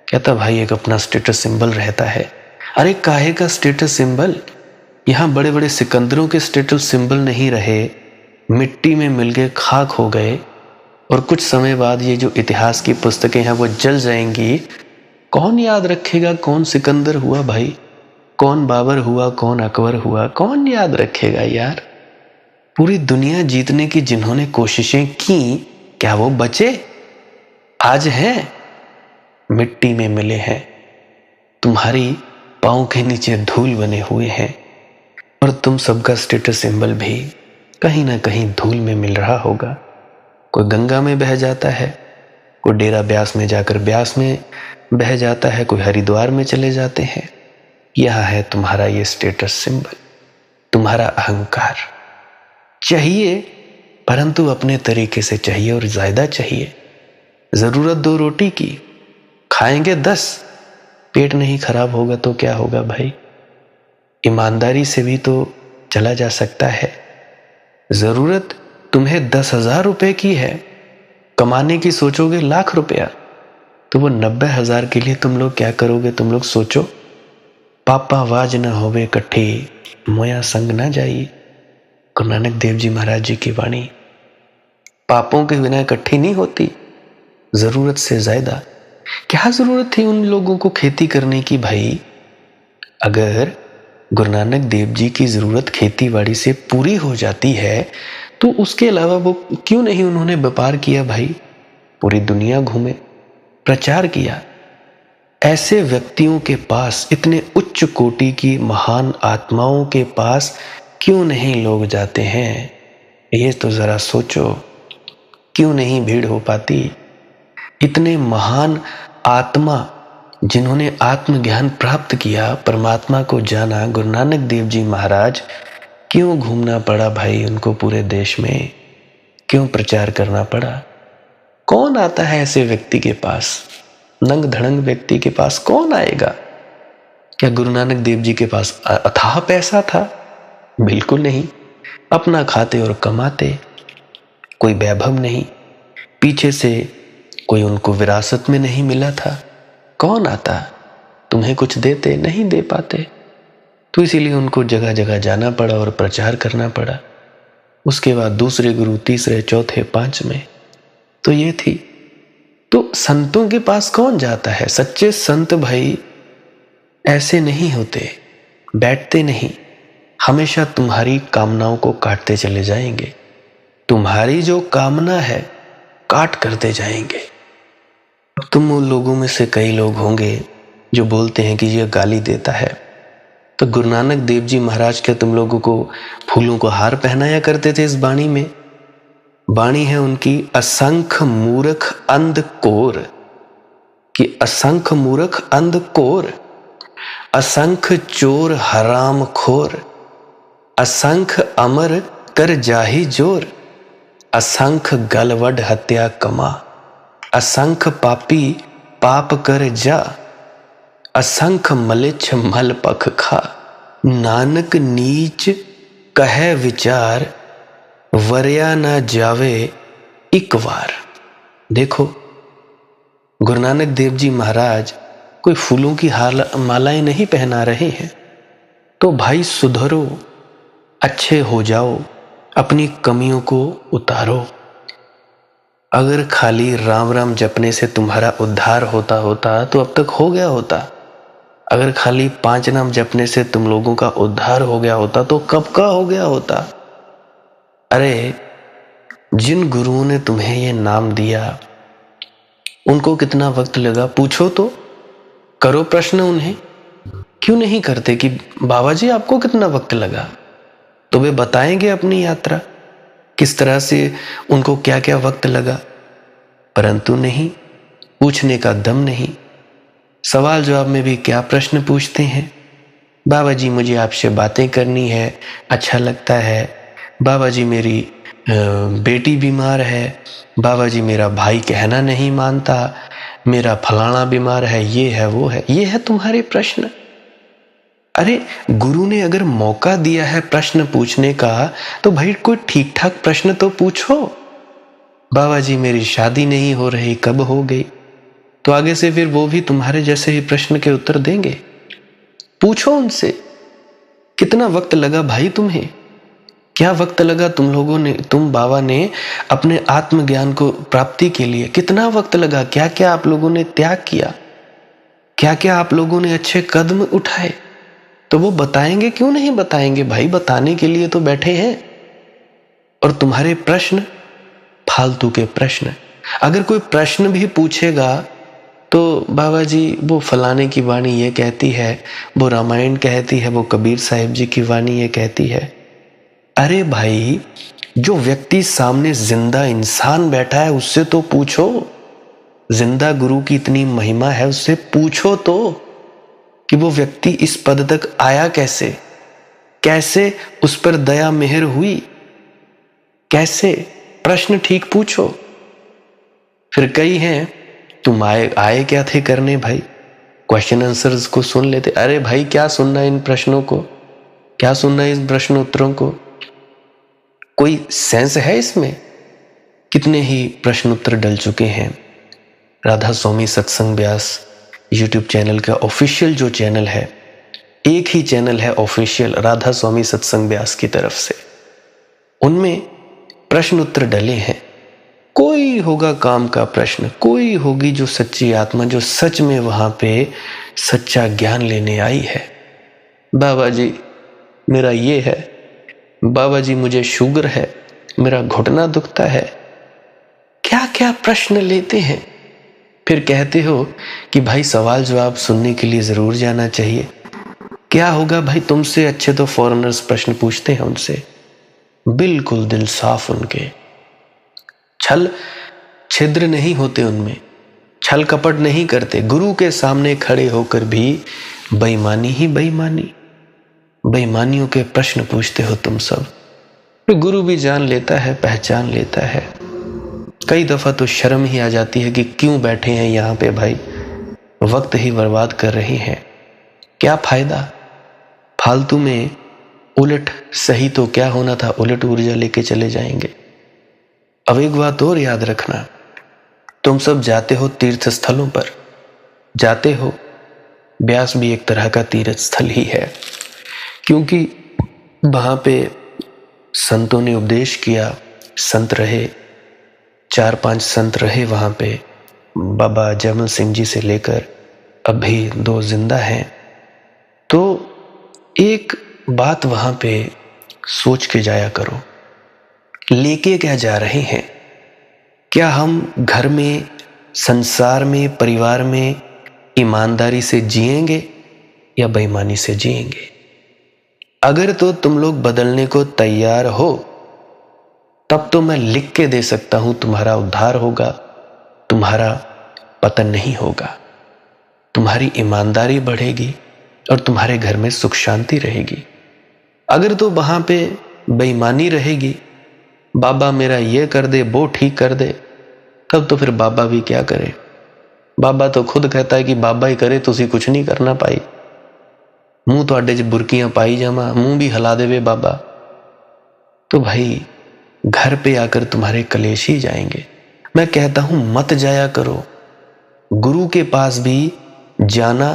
कहता भाई एक अपना स्टेटस सिंबल रहता है। अरे काहे का स्टेटस सिंबल? यहाँ बड़े बड़े सिकंदरों के स्टेटस सिंबल नहीं रहे, मिट्टी में मिल गए, खाक हो गए, और कुछ समय बाद ये जो इतिहास की पुस्तकें हैं वो जल जाएंगी। कौन याद रखेगा कौन सिकंदर हुआ भाई, कौन बाबर हुआ, कौन अकबर हुआ? कौन याद रखेगा यार? पूरी दुनिया जीतने की जिन्होंने कोशिशें की, क्या वो बचे? आज हैं मिट्टी में मिले हैं, तुम्हारी पांव के नीचे धूल बने हुए हैं, और तुम सबका स्टेटस सिंबल भी कहीं ना कहीं धूल में मिल रहा होगा। कोई गंगा में बह जाता है, कोई डेरा ब्यास में जाकर ब्यास में बह जाता है, कोई हरिद्वार में चले जाते हैं। यह है तुम्हारा ये स्टेटस सिंबल, तुम्हारा अहंकार। चाहिए परंतु अपने तरीके से चाहिए, और ज्यादा चाहिए। जरूरत 2 रोटी की, खाएंगे 10, पेट नहीं खराब होगा तो क्या होगा भाई? ईमानदारी से भी तो चला जा सकता है। जरूरत तुम्हें 10,000 रुपए की है, कमाने की सोचोगे लाख रुपया, तो वो 90,000 के लिए तुम लोग क्या करोगे? तुम लोग सोचो। पापा वाज न होवे कट्ठी, मोया संग ना जाइए। गुरु नानक देव जी महाराज जी की वाणी। पापों के बिना इकट्ठी नहीं होती, जरूरत से ज्यादा। क्या जरूरत थी उन लोगों को खेती करने की भाई? अगर गुरु नानक देव जी की जरूरत खेती बाड़ी से पूरी हो जाती है तो उसके अलावा वो क्यों नहीं उन्होंने व्यापार किया भाई? पूरी दुनिया घूमे, प्रचार किया। ऐसे व्यक्तियों के पास, इतने उच्च कोटि की महान आत्माओं के पास क्यों नहीं लोग जाते हैं? ये तो जरा सोचो, क्यों नहीं भीड़ हो पाती? इतने महान आत्मा जिन्होंने आत्मज्ञान प्राप्त किया, परमात्मा को जाना, गुरु नानक देव जी महाराज, क्यों घूमना पड़ा भाई उनको पूरे देश में? क्यों प्रचार करना पड़ा? कौन आता है ऐसे व्यक्ति के पास? नंग धड़ंग व्यक्ति के पास कौन आएगा? क्या गुरु नानक देव जी के पास अथाह पैसा था? बिल्कुल नहीं। अपना खाते और कमाते, कोई वैभव नहीं, पीछे से कोई उनको विरासत में नहीं मिला था। कौन आता? तुम्हें कुछ देते? नहीं दे पाते। तो इसीलिए उनको जगह जगह जाना पड़ा और प्रचार करना पड़ा। उसके बाद दूसरे गुरु, तीसरे, चौथे, 5वें। तो ये थी। तो संतों के पास कौन जाता है? सच्चे संत भाई ऐसे नहीं होते, बैठते नहीं, हमेशा तुम्हारी कामनाओं को काटते चले जाएंगे। तुम्हारी जो कामना है काट करते जाएंगे। तुम उन लोगों में से कई लोग होंगे जो बोलते हैं कि यह गाली देता है। तो गुरु नानक देव जी महाराज क्या तुम लोगों को फूलों को हार पहनाया करते थे? इस वाणी में वाणी है उनकी, असंख्य मूर्ख अंधकोर, कि असंख्य मूर्ख अंधकोर, असंख्य चोर हराम खोर, असंख्य अमर कर जाहि जोर, असंख्य गलवड हत्या कमा, असंख्य पापी पाप कर जा, असंख्य मलिच्छ मल पख खा, नानक नीच कहे विचार, वर्या न जावे एक बार। देखो गुरु नानक देव जी महाराज कोई फूलों की मालाएं नहीं पहना रहे हैं। तो भाई सुधरो, अच्छे हो जाओ, अपनी कमियों को उतारो। अगर खाली राम राम जपने से तुम्हारा उद्धार होता होता तो अब तक हो गया होता। अगर खाली 5 नाम जपने से तुम लोगों का उद्धार हो गया होता तो कब का हो गया होता। अरे जिन गुरुओं ने तुम्हें ये नाम दिया उनको कितना वक्त लगा पूछो तो, करो प्रश्न उन्हें। क्यों नहीं करते कि बाबा जी आपको कितना वक्त लगा, तो वे बताएंगे अपनी यात्रा किस तरह से उनको क्या क्या वक्त लगा। परंतु नहीं, पूछने का दम नहीं। सवाल जवाब में भी क्या प्रश्न पूछते हैं, बाबा जी मुझे आपसे बातें करनी है, अच्छा लगता है। बाबा जी मेरी बेटी बीमार है। बाबा जी मेरा भाई कहना नहीं मानता। मेरा फलाना बीमार है, ये है वो है। ये है तुम्हारे प्रश्न। अरे गुरु ने अगर मौका दिया है प्रश्न पूछने का तो भाई कोई ठीक ठाक प्रश्न तो पूछो। बाबा जी मेरी शादी नहीं हो रही, कब हो गई? तो आगे से फिर वो भी तुम्हारे जैसे ही प्रश्न के उत्तर देंगे। पूछो उनसे, कितना वक्त लगा भाई तुम्हें? क्या वक्त लगा तुम लोगों ने, तुम बाबा ने अपने आत्मज्ञान को प्राप्ति के लिए कितना वक्त लगा? क्या क्या आप लोगों ने त्याग किया? क्या क्या आप लोगों ने अच्छे कदम उठाए? तो वो बताएंगे, क्यों नहीं बताएंगे भाई? बताने के लिए तो बैठे हैं। और तुम्हारे प्रश्न फालतू के प्रश्न। अगर कोई प्रश्न भी पूछेगा तो बाबा जी वो फलाने की वाणी ये कहती है, वो रामायण कहती है, वो कबीर साहिब जी की वाणी ये कहती है। अरे भाई जो व्यक्ति सामने जिंदा इंसान बैठा है उससे तो पूछो। जिंदा गुरु की इतनी महिमा है, उससे पूछो तो कि वो व्यक्ति इस पद तक आया कैसे, कैसे उस पर दया मेहर हुई, कैसे? प्रश्न ठीक पूछो। फिर कई हैं तुम आए क्या थे करने भाई? क्वेश्चन आंसर्स को सुन लेते। अरे भाई क्या सुनना इन प्रश्नों को, क्या सुनना इस प्रश्न उत्तरों को? कोई सेंस है इसमें? कितने ही प्रश्न उत्तर डल चुके हैं। राधा स्वामी सत्संग व्यास यूट्यूब चैनल का ऑफिशियल जो चैनल है, एक ही चैनल है ऑफिशियल राधा स्वामी सत्संग व्यास की तरफ से, उनमें प्रश्न उत्तर डले हैं। कोई होगा काम का प्रश्न, कोई होगी जो सच्ची आत्मा, जो सच में वहां पे सच्चा ज्ञान लेने आई है। बाबा जी मेरा ये है, बाबा जी मुझे शुगर है, मेरा घुटना दुखता है। क्या क्या प्रश्न लेते हैं। फिर कहते हो कि भाई सवाल जवाब सुनने के लिए जरूर जाना चाहिए। क्या होगा भाई, तुमसे अच्छे तो फॉरेनर्स प्रश्न पूछते हैं उनसे, बिल्कुल दिल साफ उनके, छल छिद्र नहीं होते उनमें, छल कपट नहीं करते। गुरु के सामने खड़े होकर भी बेईमानी ही बेईमानी, बेईमानियों के प्रश्न पूछते हो तुम सब। गुरु भी जान लेता है, पहचान लेता है। कई दफा तो शर्म ही आ जाती है कि क्यों बैठे हैं यहाँ पे भाई, वक्त ही बर्बाद कर रहे हैं, क्या फायदा? फालतू में उलट सही तो क्या होना था, उलट ऊर्जा लेके चले जाएंगे। अब एक बात और याद रखना, तुम सब जाते हो तीर्थ स्थलों पर, जाते हो, ब्यास भी एक तरह का तीर्थ स्थल ही है, क्योंकि वहां पे संतों ने उपदेश किया, संत रहे, 4-5 संत रहे वहां पे। बाबा जयमल सिंह जी से लेकर अभी 2 जिंदा हैं। तो एक बात वहां पे सोच के जाया करो, लेके क्या जा रहे हैं? क्या हम घर में, संसार में, परिवार में ईमानदारी से जिएंगे या बेईमानी से जिएंगे? अगर तो तुम लोग बदलने को तैयार हो तब तो मैं लिख के दे सकता हूं तुम्हारा उद्धार होगा, तुम्हारा पतन नहीं होगा, तुम्हारी ईमानदारी बढ़ेगी और तुम्हारे घर में सुख शांति रहेगी। अगर तो वहां पे बेईमानी रहेगी, बाबा मेरा ये कर दे, वो ठीक कर दे, तब तो फिर बाबा भी क्या करे? बाबा तो खुद कहता है कि बाबा ही करे, तुसी कुछ नहीं करना पाई। मुंह तुहाडे च बुरकियां पाई जावा, मुंह भी हिला देवे बाबा, तो भाई घर पे आकर तुम्हारे कलेश ही जाएंगे। मैं कहता हूं मत जाया करो। गुरु के पास भी जाना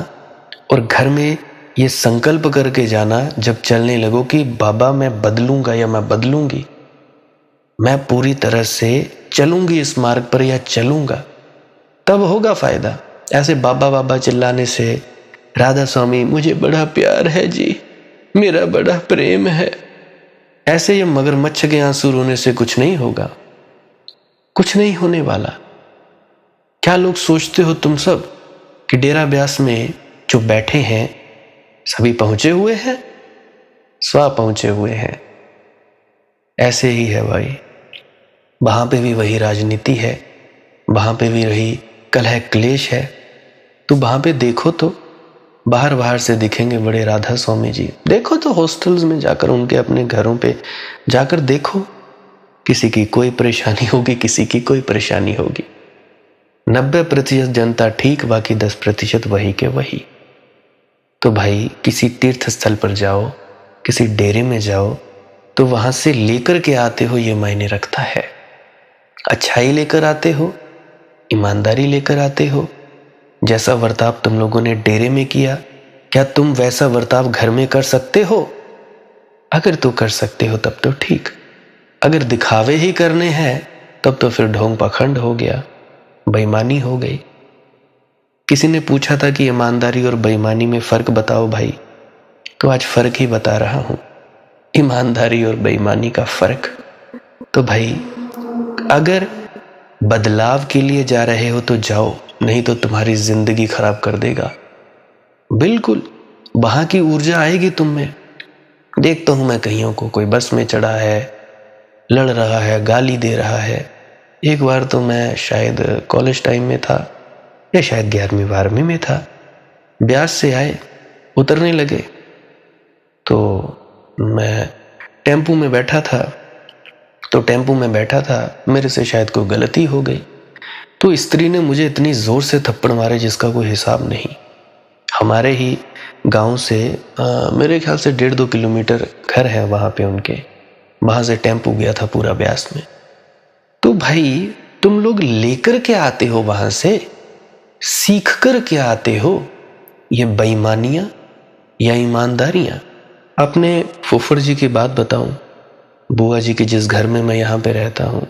और घर में ये संकल्प करके जाना, जब चलने लगो कि बाबा मैं बदलूंगा या मैं बदलूंगी, मैं पूरी तरह से चलूंगी इस मार्ग पर या चलूंगा, तब होगा फायदा। ऐसे बाबा बाबा चिल्लाने से, राधा स्वामी मुझे बड़ा प्यार है जी, मेरा बड़ा प्रेम है, ऐसे ये मगरमच्छ के आंसू रोने से कुछ नहीं होगा, कुछ नहीं होने वाला। क्या लोग सोचते हो तुम सब कि डेरा ब्यास में जो बैठे हैं सभी पहुंचे हुए हैं? स्व पहुंचे हुए हैं। ऐसे ही है भाई, वहां पे भी वही राजनीति है, वहां पे भी वही कलह क्लेश है। तो वहां पे देखो तो बाहर बाहर से दिखेंगे बड़े राधा स्वामी जी। देखो तो हॉस्टल्स में जाकर, उनके अपने घरों पे जाकर देखो, किसी की कोई परेशानी होगी, किसी की कोई परेशानी होगी। 90% जनता ठीक, बाकी 10% वही के वही। तो भाई किसी तीर्थ स्थल पर जाओ, किसी डेरे में जाओ, तो वहां से लेकर के आते हो ये मायने रखता है। अच्छाई लेकर आते हो, ईमानदारी लेकर आते हो। जैसा बर्ताव तुम लोगों ने डेरे में किया, क्या तुम वैसा बर्ताव घर में कर सकते हो? अगर तो कर सकते हो तब तो ठीक, अगर दिखावे ही करने हैं तब तो फिर ढोंग पाखंड हो गया, बेईमानी हो गई। किसी ने पूछा था कि ईमानदारी और बेईमानी में फर्क बताओ भाई, तो आज फर्क ही बता रहा हूं, ईमानदारी और बेईमानी का फर्क। तो भाई अगर बदलाव के लिए जा रहे हो तो जाओ, नहीं तो तुम्हारी जिंदगी खराब कर देगा। बिल्कुल वहां की ऊर्जा आएगी तुम में। देखता हूं मैं कईयों को, कोई बस में चढ़ा है, लड़ रहा है, गाली दे रहा है। एक बार तो मैं शायद कॉलेज टाइम में था या शायद 11वीं 12वीं में था, ब्यास से आए, उतरने लगे, तो मैं टेम्पू में बैठा था, मेरे से शायद कोई गलती हो गई, तो स्त्री ने मुझे इतनी जोर से थप्पड़ मारे जिसका कोई हिसाब नहीं। हमारे ही गांव से मेरे ख्याल से 1.5-2 किलोमीटर घर है वहां पे उनके, वहां से टेम्पू गया था पूरा ब्यास में। तो भाई तुम लोग लेकर के आते हो, वहां से सीख कर के आते हो ये बेईमानियां या ईमानदारियां। अपने फुफड़ जी की बात बताऊं, बुआ जी के जिस घर में मैं यहाँ पे रहता हूँ,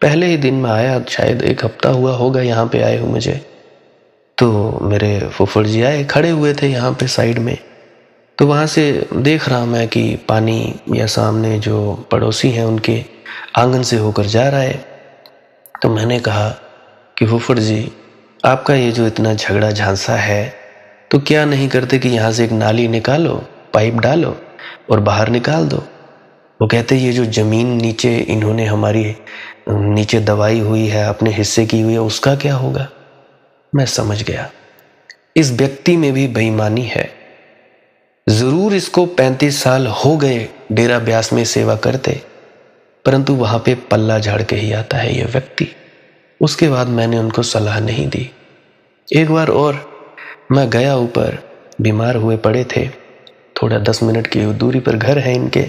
पहले ही दिन में आया, शायद 1 हफ्ता हुआ होगा यहाँ पे आए हुए मुझे, तो मेरे फुफड़ जी आए, खड़े हुए थे यहाँ पे साइड में। तो वहाँ से देख रहा मैं कि पानी या सामने जो पड़ोसी हैं उनके आंगन से होकर जा रहा है। तो मैंने कहा कि फुफड़ जी, आपका ये जो इतना झगड़ा झांसा है, तो क्या नहीं करते कि यहाँ से एक नाली निकालो, पाइप डालो और बाहर निकाल दो। वो कहते ये जो जमीन नीचे इन्होंने हमारी नीचे दबाई हुई है, अपने हिस्से की हुई है, उसका क्या होगा? मैं समझ गया इस व्यक्ति में भी बेईमानी है। जरूर इसको 35 साल हो गए डेरा ब्यास में सेवा करते, परंतु वहां पे पल्ला झाड़ के ही आता है ये व्यक्ति। उसके बाद मैंने उनको सलाह नहीं दी। एक बार और मैं गया ऊपर, बीमार हुए पड़े थे, थोड़ा 10 मिनट की दूरी पर घर है इनके।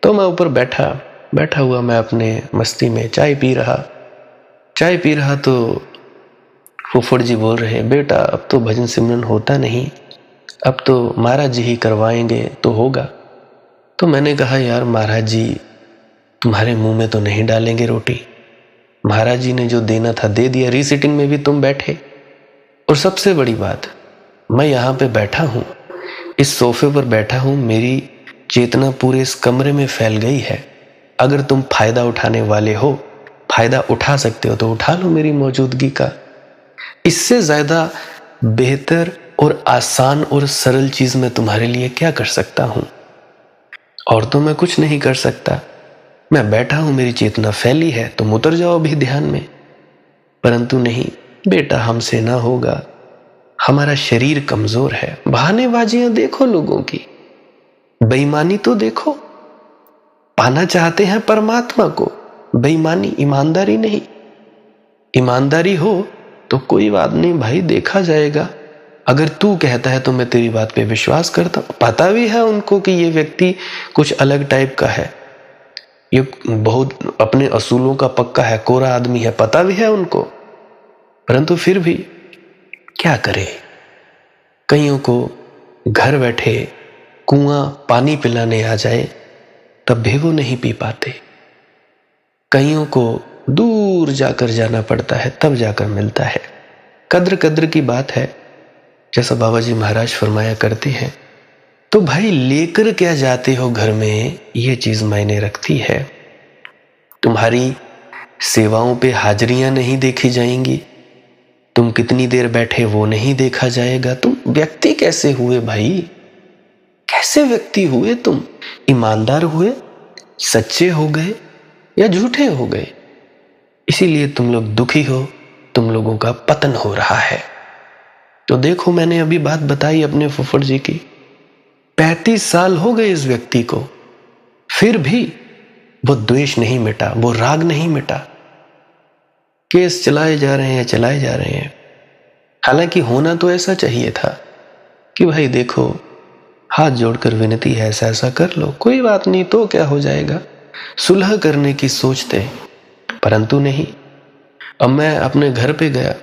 तो मैं ऊपर बैठा हुआ मैं अपने मस्ती में चाय पी रहा तो फुफड़ जी बोल रहे, बेटा अब तो भजन सिमरन होता नहीं, अब तो महाराज जी ही करवाएंगे तो होगा। तो मैंने कहा यार महाराज जी तुम्हारे मुंह में तो नहीं डालेंगे रोटी, महाराज जी ने जो देना था दे दिया, रीसिटिंग में भी तुम बैठे। और सबसे बड़ी बात, मैं यहाँ पे बैठा हूँ, इस सोफे पर बैठा हूँ, मेरी चेतना पूरे इस कमरे में फैल गई है। अगर तुम फायदा उठाने वाले हो, फायदा उठा सकते हो तो उठा लो मेरी मौजूदगी का। इससे ज्यादा बेहतर और आसान और सरल चीज मैं तुम्हारे लिए क्या कर सकता हूं? और तो मैं कुछ नहीं कर सकता। मैं बैठा हूं, मेरी चेतना फैली है, तुम उतर जाओ भी ध्यान में। परंतु नहीं बेटा, हमसे ना होगा, हमारा शरीर कमजोर है। बहानेबाजियां देखो लोगों की, बेईमानी तो देखो। पाना चाहते हैं परमात्मा को, बेईमानी, ईमानदारी नहीं। ईमानदारी हो तो कोई बात नहीं भाई, देखा जाएगा। अगर तू कहता है तो मैं तेरी बात पे विश्वास करता हूं। पता भी है उनको कि ये व्यक्ति कुछ अलग टाइप का है, ये बहुत अपने असूलों का पक्का है, कोरा आदमी है, पता भी है उनको, परंतु फिर भी क्या करे। कईयों को घर बैठे कुआं पानी पिलाने आ जाए तब भी वो नहीं पी पाते। कईयों को दूर जाकर जाना पड़ता है, तब जाकर मिलता है। कद्र कद्र की बात है, जैसा बाबा जी महाराज फरमाया करते हैं। तो भाई लेकर क्या जाते हो घर में, ये चीज मायने रखती है। तुम्हारी सेवाओं पे हाजिरियां नहीं देखी जाएंगी, तुम कितनी देर बैठे वो नहीं देखा जाएगा। तुम व्यक्ति कैसे हुए भाई, कैसे व्यक्ति हुए तुम? ईमानदार हुए, सच्चे हो गए या झूठे हो गए? इसीलिए तुम लोग दुखी हो, तुम लोगों का पतन हो रहा है। तो देखो, मैंने अभी बात बताई अपने फुफड़ जी की, 35 साल हो गए इस व्यक्ति को, फिर भी वो द्वेष नहीं मिटा, वो राग नहीं मिटा। केस चलाए जा रहे हैं, चलाए जा रहे हैं। हालांकि होना तो ऐसा चाहिए था कि भाई देखो, हाथ जोड़कर विनती है, ऐसा ऐसा कर लो, कोई बात नहीं, तो क्या हो जाएगा, सुलह करने की सोचते, परंतु नहीं। अब मैं अपने घर पे गया,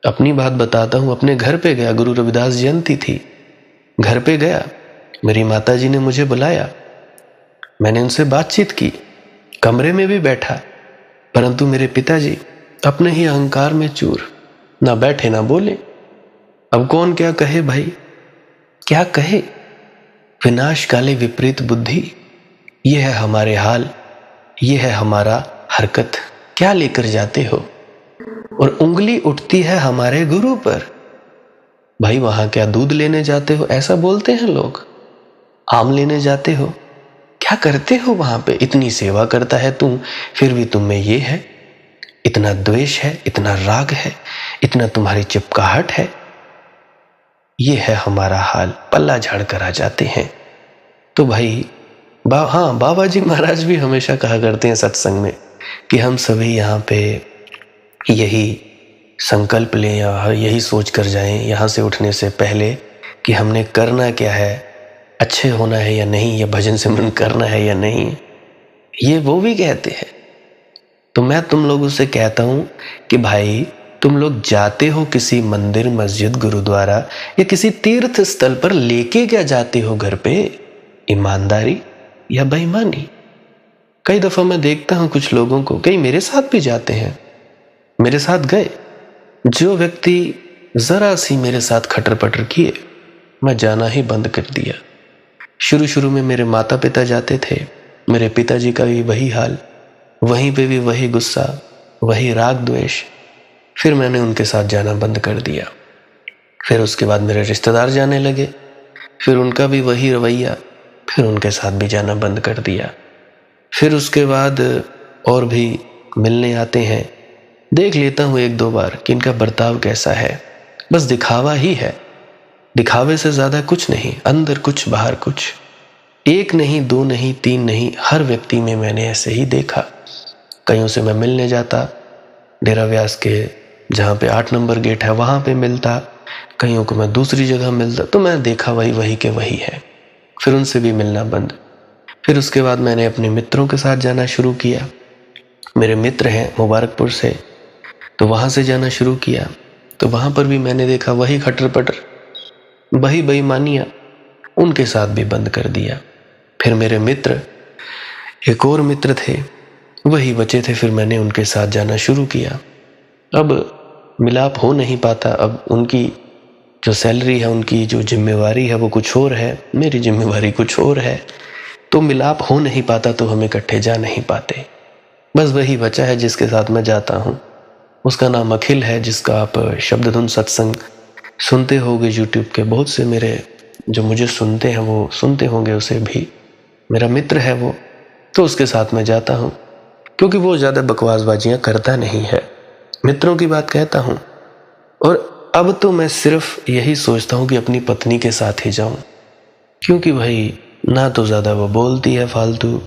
अपनी बात बताता हूं, अपने घर पे गया, गुरु रविदास जयंती थी, घर पे गया, मेरी माताजी ने मुझे बुलाया, मैंने उनसे बातचीत की, कमरे में भी बैठा, परंतु मेरे पिताजी अपने ही अहंकार में चूर, ना बैठे ना बोले। अब कौन क्या कहे भाई, क्या कहे? विनाश काले विपरीत बुद्धि, ये है हमारे हाल, ये है हमारा हरकत। क्या लेकर जाते हो? और उंगली उठती है हमारे गुरु पर। भाई वहां क्या दूध लेने जाते हो, ऐसा बोलते हैं लोग। आम लेने जाते हो, क्या करते हो वहां पे? इतनी सेवा करता है तू, फिर भी तुम में ये है, इतना द्वेष है, इतना राग है, इतना तुम्हारी चिपकाहट है। ये है हमारा हाल, पल्ला झाड़ कर आ जाते हैं। तो भाई हाँ, बाबा जी महाराज भी हमेशा कहा करते हैं सत्संग में कि हम सभी यहाँ पे यही संकल्प लें या यही सोच कर जाएं यहाँ से उठने से पहले कि हमने करना क्या है, अच्छे होना है या नहीं, या भजन सिमरन करना है या नहीं। ये वो भी कहते हैं। तो मैं तुम लोगों से कहता हूं कि भाई तुम लोग जाते हो किसी मंदिर, मस्जिद, गुरुद्वारा या किसी तीर्थ स्थल पर, लेके क्या जाते हो घर पे? ईमानदारी या बेईमानी? कई दफा मैं देखता हूं कुछ लोगों को, कई मेरे साथ भी जाते हैं, मेरे साथ गए, जो व्यक्ति जरा सी मेरे साथ खटर पटर किए, मैं जाना ही बंद कर दिया। शुरू शुरू में मेरे माता पिता जाते थे, मेरे पिताजी का भी वही हाल, वहीं पे भी वही गुस्सा, वही राग द्वेष। फिर मैंने उनके साथ जाना बंद कर दिया। फिर उसके बाद मेरे रिश्तेदार जाने लगे, फिर उनका भी वही रवैया, फिर उनके साथ भी जाना बंद कर दिया। फिर उसके बाद और भी मिलने आते हैं, देख लेता हूँ एक दो बार कि इनका बर्ताव कैसा है। बस दिखावा ही है, दिखावे से ज्यादा कुछ नहीं, अंदर कुछ बाहर कुछ। एक नहीं, दो नहीं, तीन नहीं, हर व्यक्ति में मैंने ऐसे ही देखा। कईयों से मैं मिलने जाता, डेरा व्यास के जहाँ पे 8 नंबर गेट है वहाँ पे मिलता, कईयों को मैं दूसरी जगह मिलता, तो मैं देखा वही वही के वही है। फिर उनसे भी मिलना बंद। फिर उसके बाद मैंने अपने मित्रों के साथ जाना शुरू किया। मेरे मित्र हैं मुबारकपुर से, तो वहाँ से जाना शुरू किया, तो वहाँ पर भी मैंने देखा वही खटर पटर, वही बेईमानियाँ, उनके साथ भी बंद कर दिया। फिर मेरे मित्र, एक और मित्र थे, वही बचे थे, फिर मैंने उनके साथ जाना शुरू किया। अब मिलाप हो नहीं पाता, अब उनकी जो सैलरी है, उनकी जो जिम्मेवारी है वो कुछ और है, मेरी जिम्मेवारी कुछ और है, तो मिलाप हो नहीं पाता, तो हम इकट्ठे जा नहीं पाते। बस वही बचा है जिसके साथ मैं जाता हूँ, उसका नाम अखिल है, जिसका आप शब्द धुन सत्संग सुनते होंगे। यूट्यूब के बहुत से मेरे जो मुझे सुनते हैं वो सुनते होंगे उसे भी, मेरा मित्र है वो, तो उसके साथ मैं जाता हूँ, क्योंकि वो ज़्यादा बकवासबाजियाँ करता नहीं है। मित्रों की बात कहता हूँ। और अब तो मैं सिर्फ यही सोचता हूँ कि अपनी पत्नी के साथ ही जाऊँ, क्योंकि भाई ना तो ज़्यादा वो बोलती है फालतू,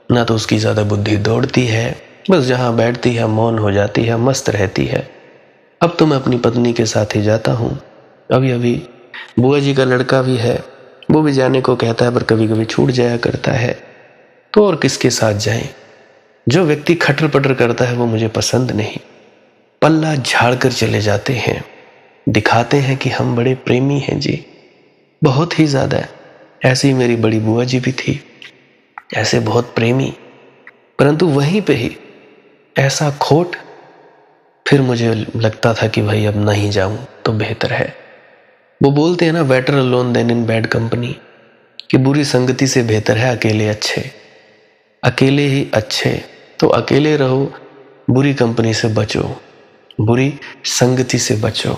ना तो उसकी ज़्यादा बुद्धि दौड़ती है, बस जहाँ बैठती है मौन हो जाती है, मस्त रहती है। अब तो मैं अपनी पत्नी के साथ ही जाता हूँ। अभी अभी बुआ जी का लड़का भी है, वो भी जाने को कहता है, पर कभी कभी छूट जाया करता है। तो और किसके साथ जाएं? जो व्यक्ति खटर पटर करता है वो मुझे पसंद नहीं। पल्ला झाड़ कर चले जाते हैं, दिखाते हैं कि हम बड़े प्रेमी हैं जी, बहुत ही ज़्यादा। ऐसे ही मेरी बड़ी बुआ जी भी थी, ऐसे बहुत प्रेमी, परंतु वहीं पे ही ऐसा खोट, फिर मुझे लगता था कि भाई अब नहीं जाऊं तो बेहतर है। वो बोलते हैं ना, better alone than in bad company, कि बुरी संगति से बेहतर है अकेले अच्छे। अकेले ही अच्छे, तो अकेले रहो, बुरी कंपनी से बचो, बुरी संगति से बचो।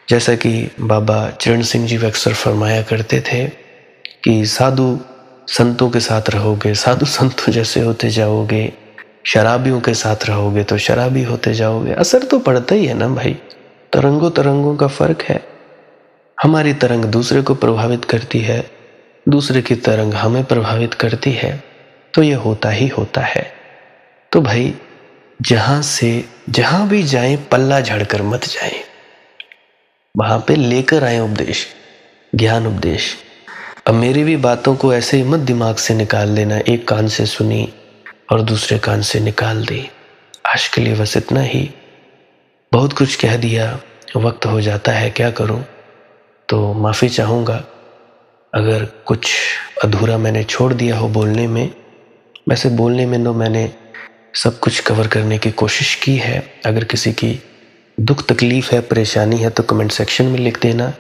जैसा कि बाबा चरण सिंह जी अक्सर फरमाया करते थे कि साधु संतों के साथ रहोगे, साधु संतों जैसे होते जाओगे, शराबियों के साथ रहोगे तो शराबी होते जाओगे। असर तो पड़ता ही है ना भाई, तरंगों तरंगों का फर्क है। हमारी तरंग दूसरे को प्रभावित करती है, दूसरे की तरंग हमें प्रभावित करती है, तो ये होता ही होता है। तो भाई जहां भी जाएं पल्ला झाड़कर मत जाएं, वहां पे लेकर आए उपदेश, ज्ञान उपदेश। अब मेरी भी बातों को ऐसे ही मत दिमाग से निकाल देना, एक कान से सुनी और दूसरे कान से निकाल दी। आज के लिए बस इतना ही। बहुत कुछ कह दिया, वक्त हो जाता है, क्या करूं, तो माफ़ी चाहूँगा अगर कुछ अधूरा मैंने छोड़ दिया हो बोलने में। वैसे बोलने में तो मैंने सब कुछ कवर करने की कोशिश की है। अगर किसी की दुख तकलीफ है, परेशानी है, तो कमेंट सेक्शन में लिख देना,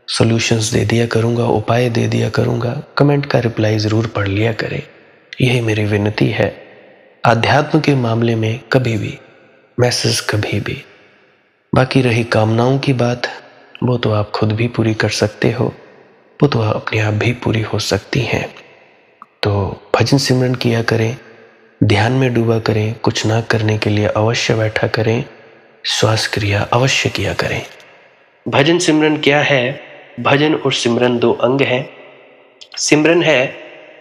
सॉल्यूशंस दे दिया करूँगा, उपाय दे दिया करूँगा। कमेंट का रिप्लाई ज़रूर पढ़ लिया करें, यही मेरी विनती है। आध्यात्म के मामले में कभी भी मैसेज, कभी भी। बाकी रही कामनाओं की बात, वो तो आप खुद भी पूरी कर सकते हो, वो तो अपने आप भी पूरी हो सकती हैं। तो भजन सिमरन किया करें, ध्यान में डूबा करें, कुछ ना करने के लिए अवश्य बैठा करें, श्वास क्रिया अवश्य किया करें। भजन सिमरन क्या है? भजन और सिमरन दो अंग हैं। सिमरन है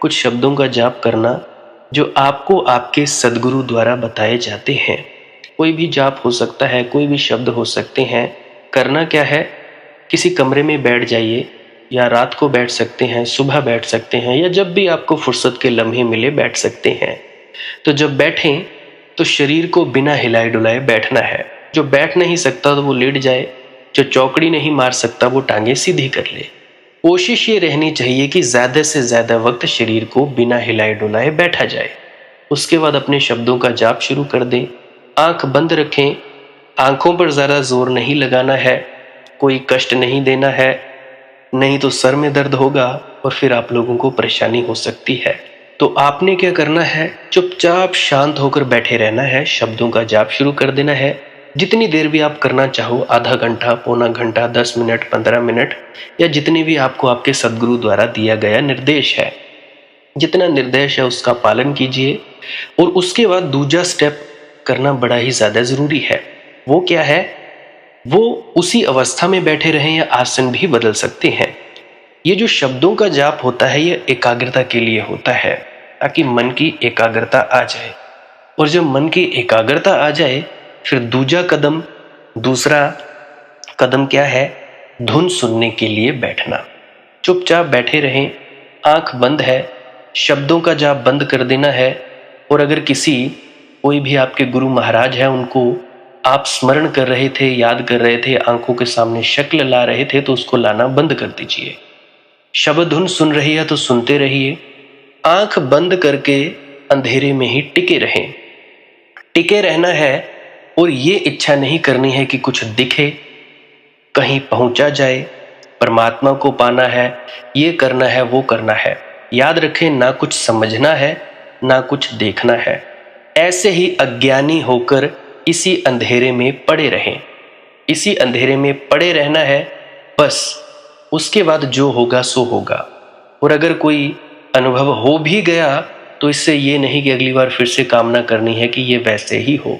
कुछ शब्दों का जाप करना जो आपको आपके सद्गुरु द्वारा बताए जाते हैं। कोई भी जाप हो सकता है, कोई भी शब्द हो सकते हैं। करना क्या है? किसी कमरे में बैठ जाइए, या रात को बैठ सकते हैं, सुबह बैठ सकते हैं, या जब भी आपको फुर्सत के लम्हे मिले बैठ सकते हैं। तो जब बैठें तो शरीर को बिना हिलाए डुलाए बैठना है। जो बैठ नहीं सकता तो वो लेट जाए, जो चौकड़ी नहीं मार सकता वो टांगे सीधी कर ले। कोशिश ये रहनी चाहिए कि ज़्यादा से ज़्यादा वक्त शरीर को बिना हिलाए डुलाए बैठा जाए। उसके बाद अपने शब्दों का जाप शुरू कर दें। आंख बंद रखें, आंखों पर ज़्यादा जोर नहीं लगाना है, कोई कष्ट नहीं देना है, नहीं तो सर में दर्द होगा और फिर आप लोगों को परेशानी हो सकती है। तो आपने क्या करना है? चुपचाप शांत होकर बैठे रहना है, शब्दों का जाप शुरू कर देना है। जितनी देर भी आप करना चाहो, आधा घंटा, पौना घंटा, 10 मिनट, 15 मिनट, या जितने भी आपको आपके सद्गुरु द्वारा दिया गया निर्देश है, जितना निर्देश है उसका पालन कीजिए। और उसके बाद दूसरा स्टेप करना बड़ा ही ज़्यादा ज़रूरी है। वो क्या है? वो उसी अवस्था में बैठे रहें या आसन भी बदल सकते हैं। ये जो शब्दों का जाप होता है ये एकाग्रता के लिए होता है, ताकि मन की एकाग्रता आ जाए। और जब मन की एकाग्रता आ जाए फिर दूसरा कदम क्या है? धुन सुनने के लिए बैठना। चुपचाप बैठे रहें, आंख बंद है, शब्दों का जाप बंद कर देना है। और अगर कोई भी आपके गुरु महाराज है, उनको आप स्मरण कर रहे थे, याद कर रहे थे, आंखों के सामने शक्ल ला रहे थे, तो उसको लाना बंद कर दीजिए। शब्द धुन सुन रही है तो सुनते रहिए, आंख बंद करके अंधेरे में ही टिके रहें। टिके रहना है और ये इच्छा नहीं करनी है कि कुछ दिखे, कहीं पहुंचा जाए, परमात्मा को पाना है, ये करना है, वो करना है। याद रखें, ना कुछ समझना है, ना कुछ देखना है। ऐसे ही अज्ञानी होकर इसी अंधेरे में पड़े रहें। इसी अंधेरे में पड़े रहना है बस। उसके बाद जो होगा सो होगा। और अगर कोई अनुभव हो भी गया तो इससे ये नहीं कि अगली बार फिर से कामना करनी है कि ये वैसे ही हो।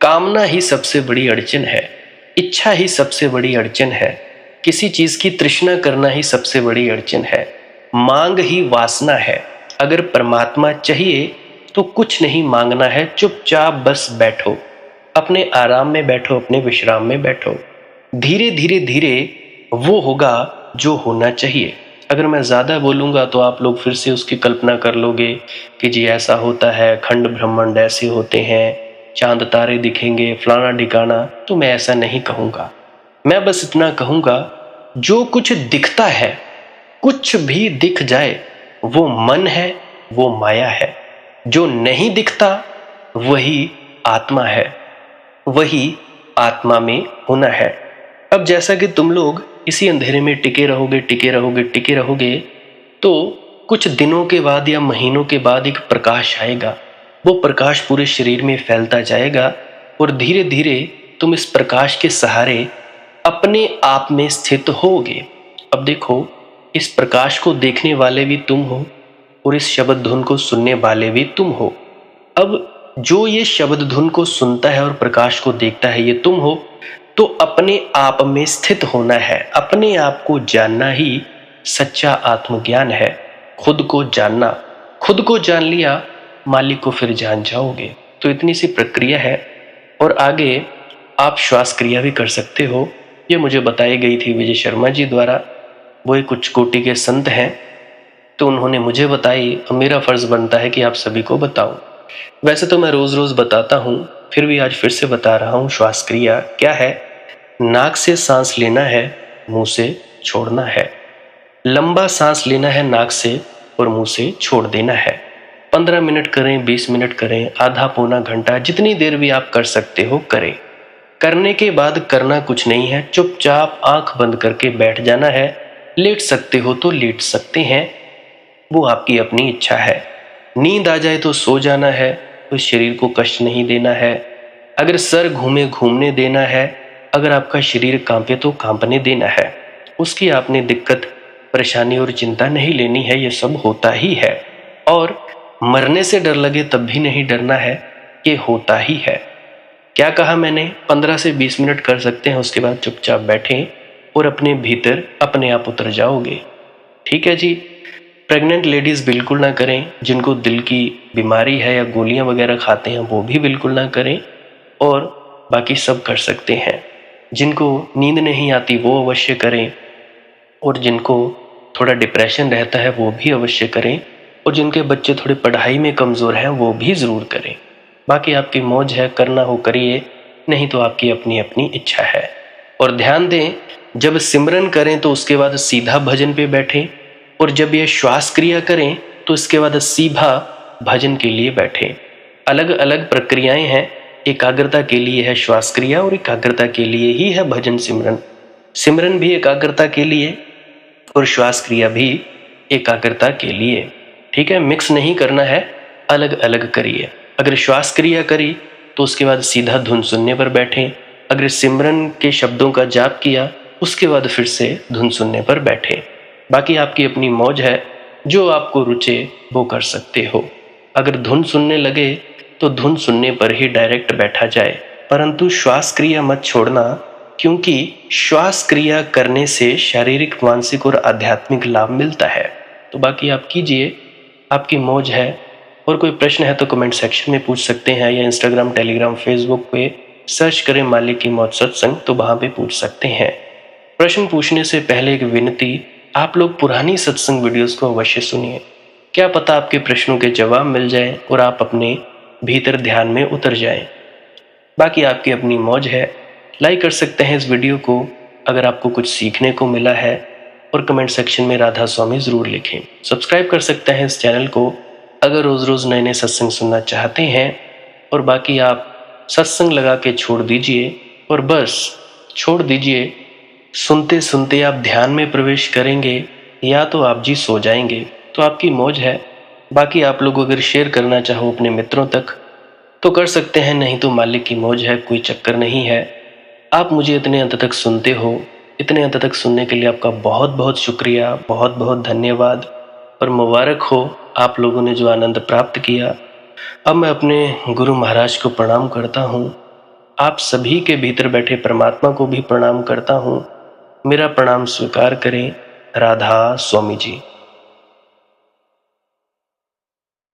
कामना ही सबसे बड़ी अड़चन है, इच्छा ही सबसे बड़ी अड़चन है, किसी चीज की तृष्णा करना ही सबसे बड़ी अड़चन है, मांग ही वासना है। अगर परमात्मा चाहिए तो कुछ नहीं मांगना है, चुपचाप बस बैठो, अपने आराम में बैठो, अपने विश्राम में बैठो। धीरे धीरे धीरे वो होगा जो होना चाहिए। अगर मैं ज़्यादा बोलूँगा तो आप लोग फिर से उसकी कल्पना कर लोगे कि जी ऐसा होता है, खंड ब्रह्मांड ऐसे होते हैं, चांद तारे दिखेंगे, फलाना ढिकाना। तो मैं ऐसा नहीं कहूँगा। मैं बस इतना कहूँगा, जो कुछ दिखता है, कुछ भी दिख जाए, वो मन है, वो माया है। जो नहीं दिखता वही आत्मा है, वही आत्मा में होना है। अब जैसा कि तुम लोग इसी अंधेरे में टिके रहोगे, टिके रहोगे, टिके रहोगे, तो कुछ दिनों के बाद या महीनों के बाद एक प्रकाश आएगा। वो प्रकाश पूरे शरीर में फैलता जाएगा और धीरे धीरे तुम इस प्रकाश के सहारे अपने आप में स्थित होगे। अब देखो, इस प्रकाश को देखने वाले भी तुम हो और इस शब्द धुन को सुनने वाले भी तुम हो। अब जो ये शब्द धुन को सुनता है और प्रकाश को देखता है, ये तुम हो। तो अपने आप में स्थित होना है, अपने आप को जानना ही सच्चा आत्मज्ञान है। खुद को जानना, खुद को जान लिया, मालिक को फिर जान जाओगे। तो इतनी सी प्रक्रिया है। और आगे आप श्वास क्रिया भी कर सकते हो। ये मुझे बताई गई थी विजय शर्मा जी द्वारा। वो एक उच्च कोटि के संत हैं, तो उन्होंने मुझे बताई और मेरा फर्ज बनता है कि आप सभी को बताऊं। वैसे तो मैं रोज रोज बताता हूं, फिर भी आज फिर से बता रहा हूं। श्वास क्रिया क्या है? नाक से सांस लेना है, मुंह से छोड़ना है। लंबा सांस लेना है नाक से और मुंह से छोड़ देना है। 15 मिनट करें, 20 मिनट करें, आधा पौना घंटा, जितनी देर भी आप कर सकते हो करें। करने के बाद करना कुछ नहीं है, चुपचाप आंख बंद करके बैठ जाना है। लेट सकते हो तो लेट सकते हैं, वो आपकी अपनी इच्छा है। नींद आ जाए तो सो जाना है, तो शरीर को कष्ट नहीं देना है। अगर सर घूमे घूमने देना है, अगर आपका शरीर कांपे तो कांपने देना है। उसकी आपने दिक्कत, परेशानी और चिंता नहीं लेनी है, ये सब होता ही है। और मरने से डर लगे तब भी नहीं डरना है, ये होता ही है। क्या कहा मैंने? 15 से 20 मिनट कर सकते हैं, उसके बाद चुपचाप बैठें और अपने भीतर अपने आप उतर जाओगे। ठीक है जी। प्रेग्नेंट लेडीज बिल्कुल ना करें, जिनको दिल की बीमारी है या गोलियां वगैरह खाते हैं वो भी बिल्कुल ना करें, और बाकी सब कर सकते हैं। जिनको नींद नहीं आती वो अवश्य करें, और जिनको थोड़ा डिप्रेशन रहता है वो भी अवश्य करें, और जिनके बच्चे थोड़े पढ़ाई में कमज़ोर हैं वो भी ज़रूर करें। बाकी आपकी मौज है, करना हो करिए, नहीं तो आपकी अपनी अपनी इच्छा है। और ध्यान दें, जब सिमरन करें तो उसके बाद सीधा भजन पे बैठें, और जब ये श्वास क्रिया करें तो इसके बाद सीधा भजन के लिए बैठें। अलग अलग प्रक्रियाएं हैं। एकाग्रता के लिए है श्वास क्रिया और एकाग्रता के लिए ही है भजन सिमरन। सिमरन भी एकाग्रता के लिए और श्वास क्रिया भी एकाग्रता के लिए। ठीक है, मिक्स नहीं करना है, अलग अलग करिए। अगर श्वास क्रिया करी तो उसके बाद सीधा धुन सुनने पर बैठें। अगर सिमरन के शब्दों का जाप किया उसके बाद फिर से धुन सुनने पर बैठें। बाकी आपकी अपनी मौज है, जो आपको रुचे वो कर सकते हो। अगर धुन सुनने लगे तो धुन सुनने पर ही डायरेक्ट बैठा जाए, परंतु श्वास क्रिया मत छोड़ना, क्योंकि श्वास क्रिया करने से शारीरिक, मानसिक और आध्यात्मिक लाभ मिलता है। तो बाकी आप कीजिए, आपकी मौज है। और कोई प्रश्न है तो कमेंट सेक्शन में पूछ सकते हैं, या इंस्टाग्राम, टेलीग्राम, फेसबुक पे सर्च करें मालिक की मौज सत्संग, तो वहाँ पे पूछ सकते हैं। प्रश्न पूछने से पहले एक विनती, आप लोग पुरानी सत्संग वीडियोस को अवश्य सुनिए। क्या पता आपके प्रश्नों के जवाब मिल जाए और आप अपने भीतर ध्यान में उतर जाएं। बाकी आपकी अपनी मौज है। लाइक कर सकते हैं इस वीडियो को अगर आपको कुछ सीखने को मिला है, और कमेंट सेक्शन में राधा स्वामी ज़रूर लिखें। सब्सक्राइब कर सकते हैं इस चैनल को अगर रोज़ रोज़ नए नए सत्संग सुनना चाहते हैं। और बाकी आप सत्संग लगा के छोड़ दीजिए, और बस छोड़ दीजिए। सुनते सुनते आप ध्यान में प्रवेश करेंगे या तो आप जी सो जाएंगे, तो आपकी मौज है। बाकी आप लोग अगर शेयर करना चाहो अपने मित्रों तक तो कर सकते हैं, नहीं तो मालिक की मौज है, कोई चक्कर नहीं है। आप मुझे इतने अंत तक सुनते हो, इतने अंत तक सुनने के लिए आपका बहुत बहुत शुक्रिया, बहुत बहुत धन्यवाद। और मुबारक हो आप लोगों ने जो आनंद प्राप्त किया। अब मैं अपने गुरु महाराज को प्रणाम करता हूँ, आप सभी के भीतर बैठे परमात्मा को भी प्रणाम करता हूँ। मेरा प्रणाम स्वीकार करें। राधा स्वामी जी।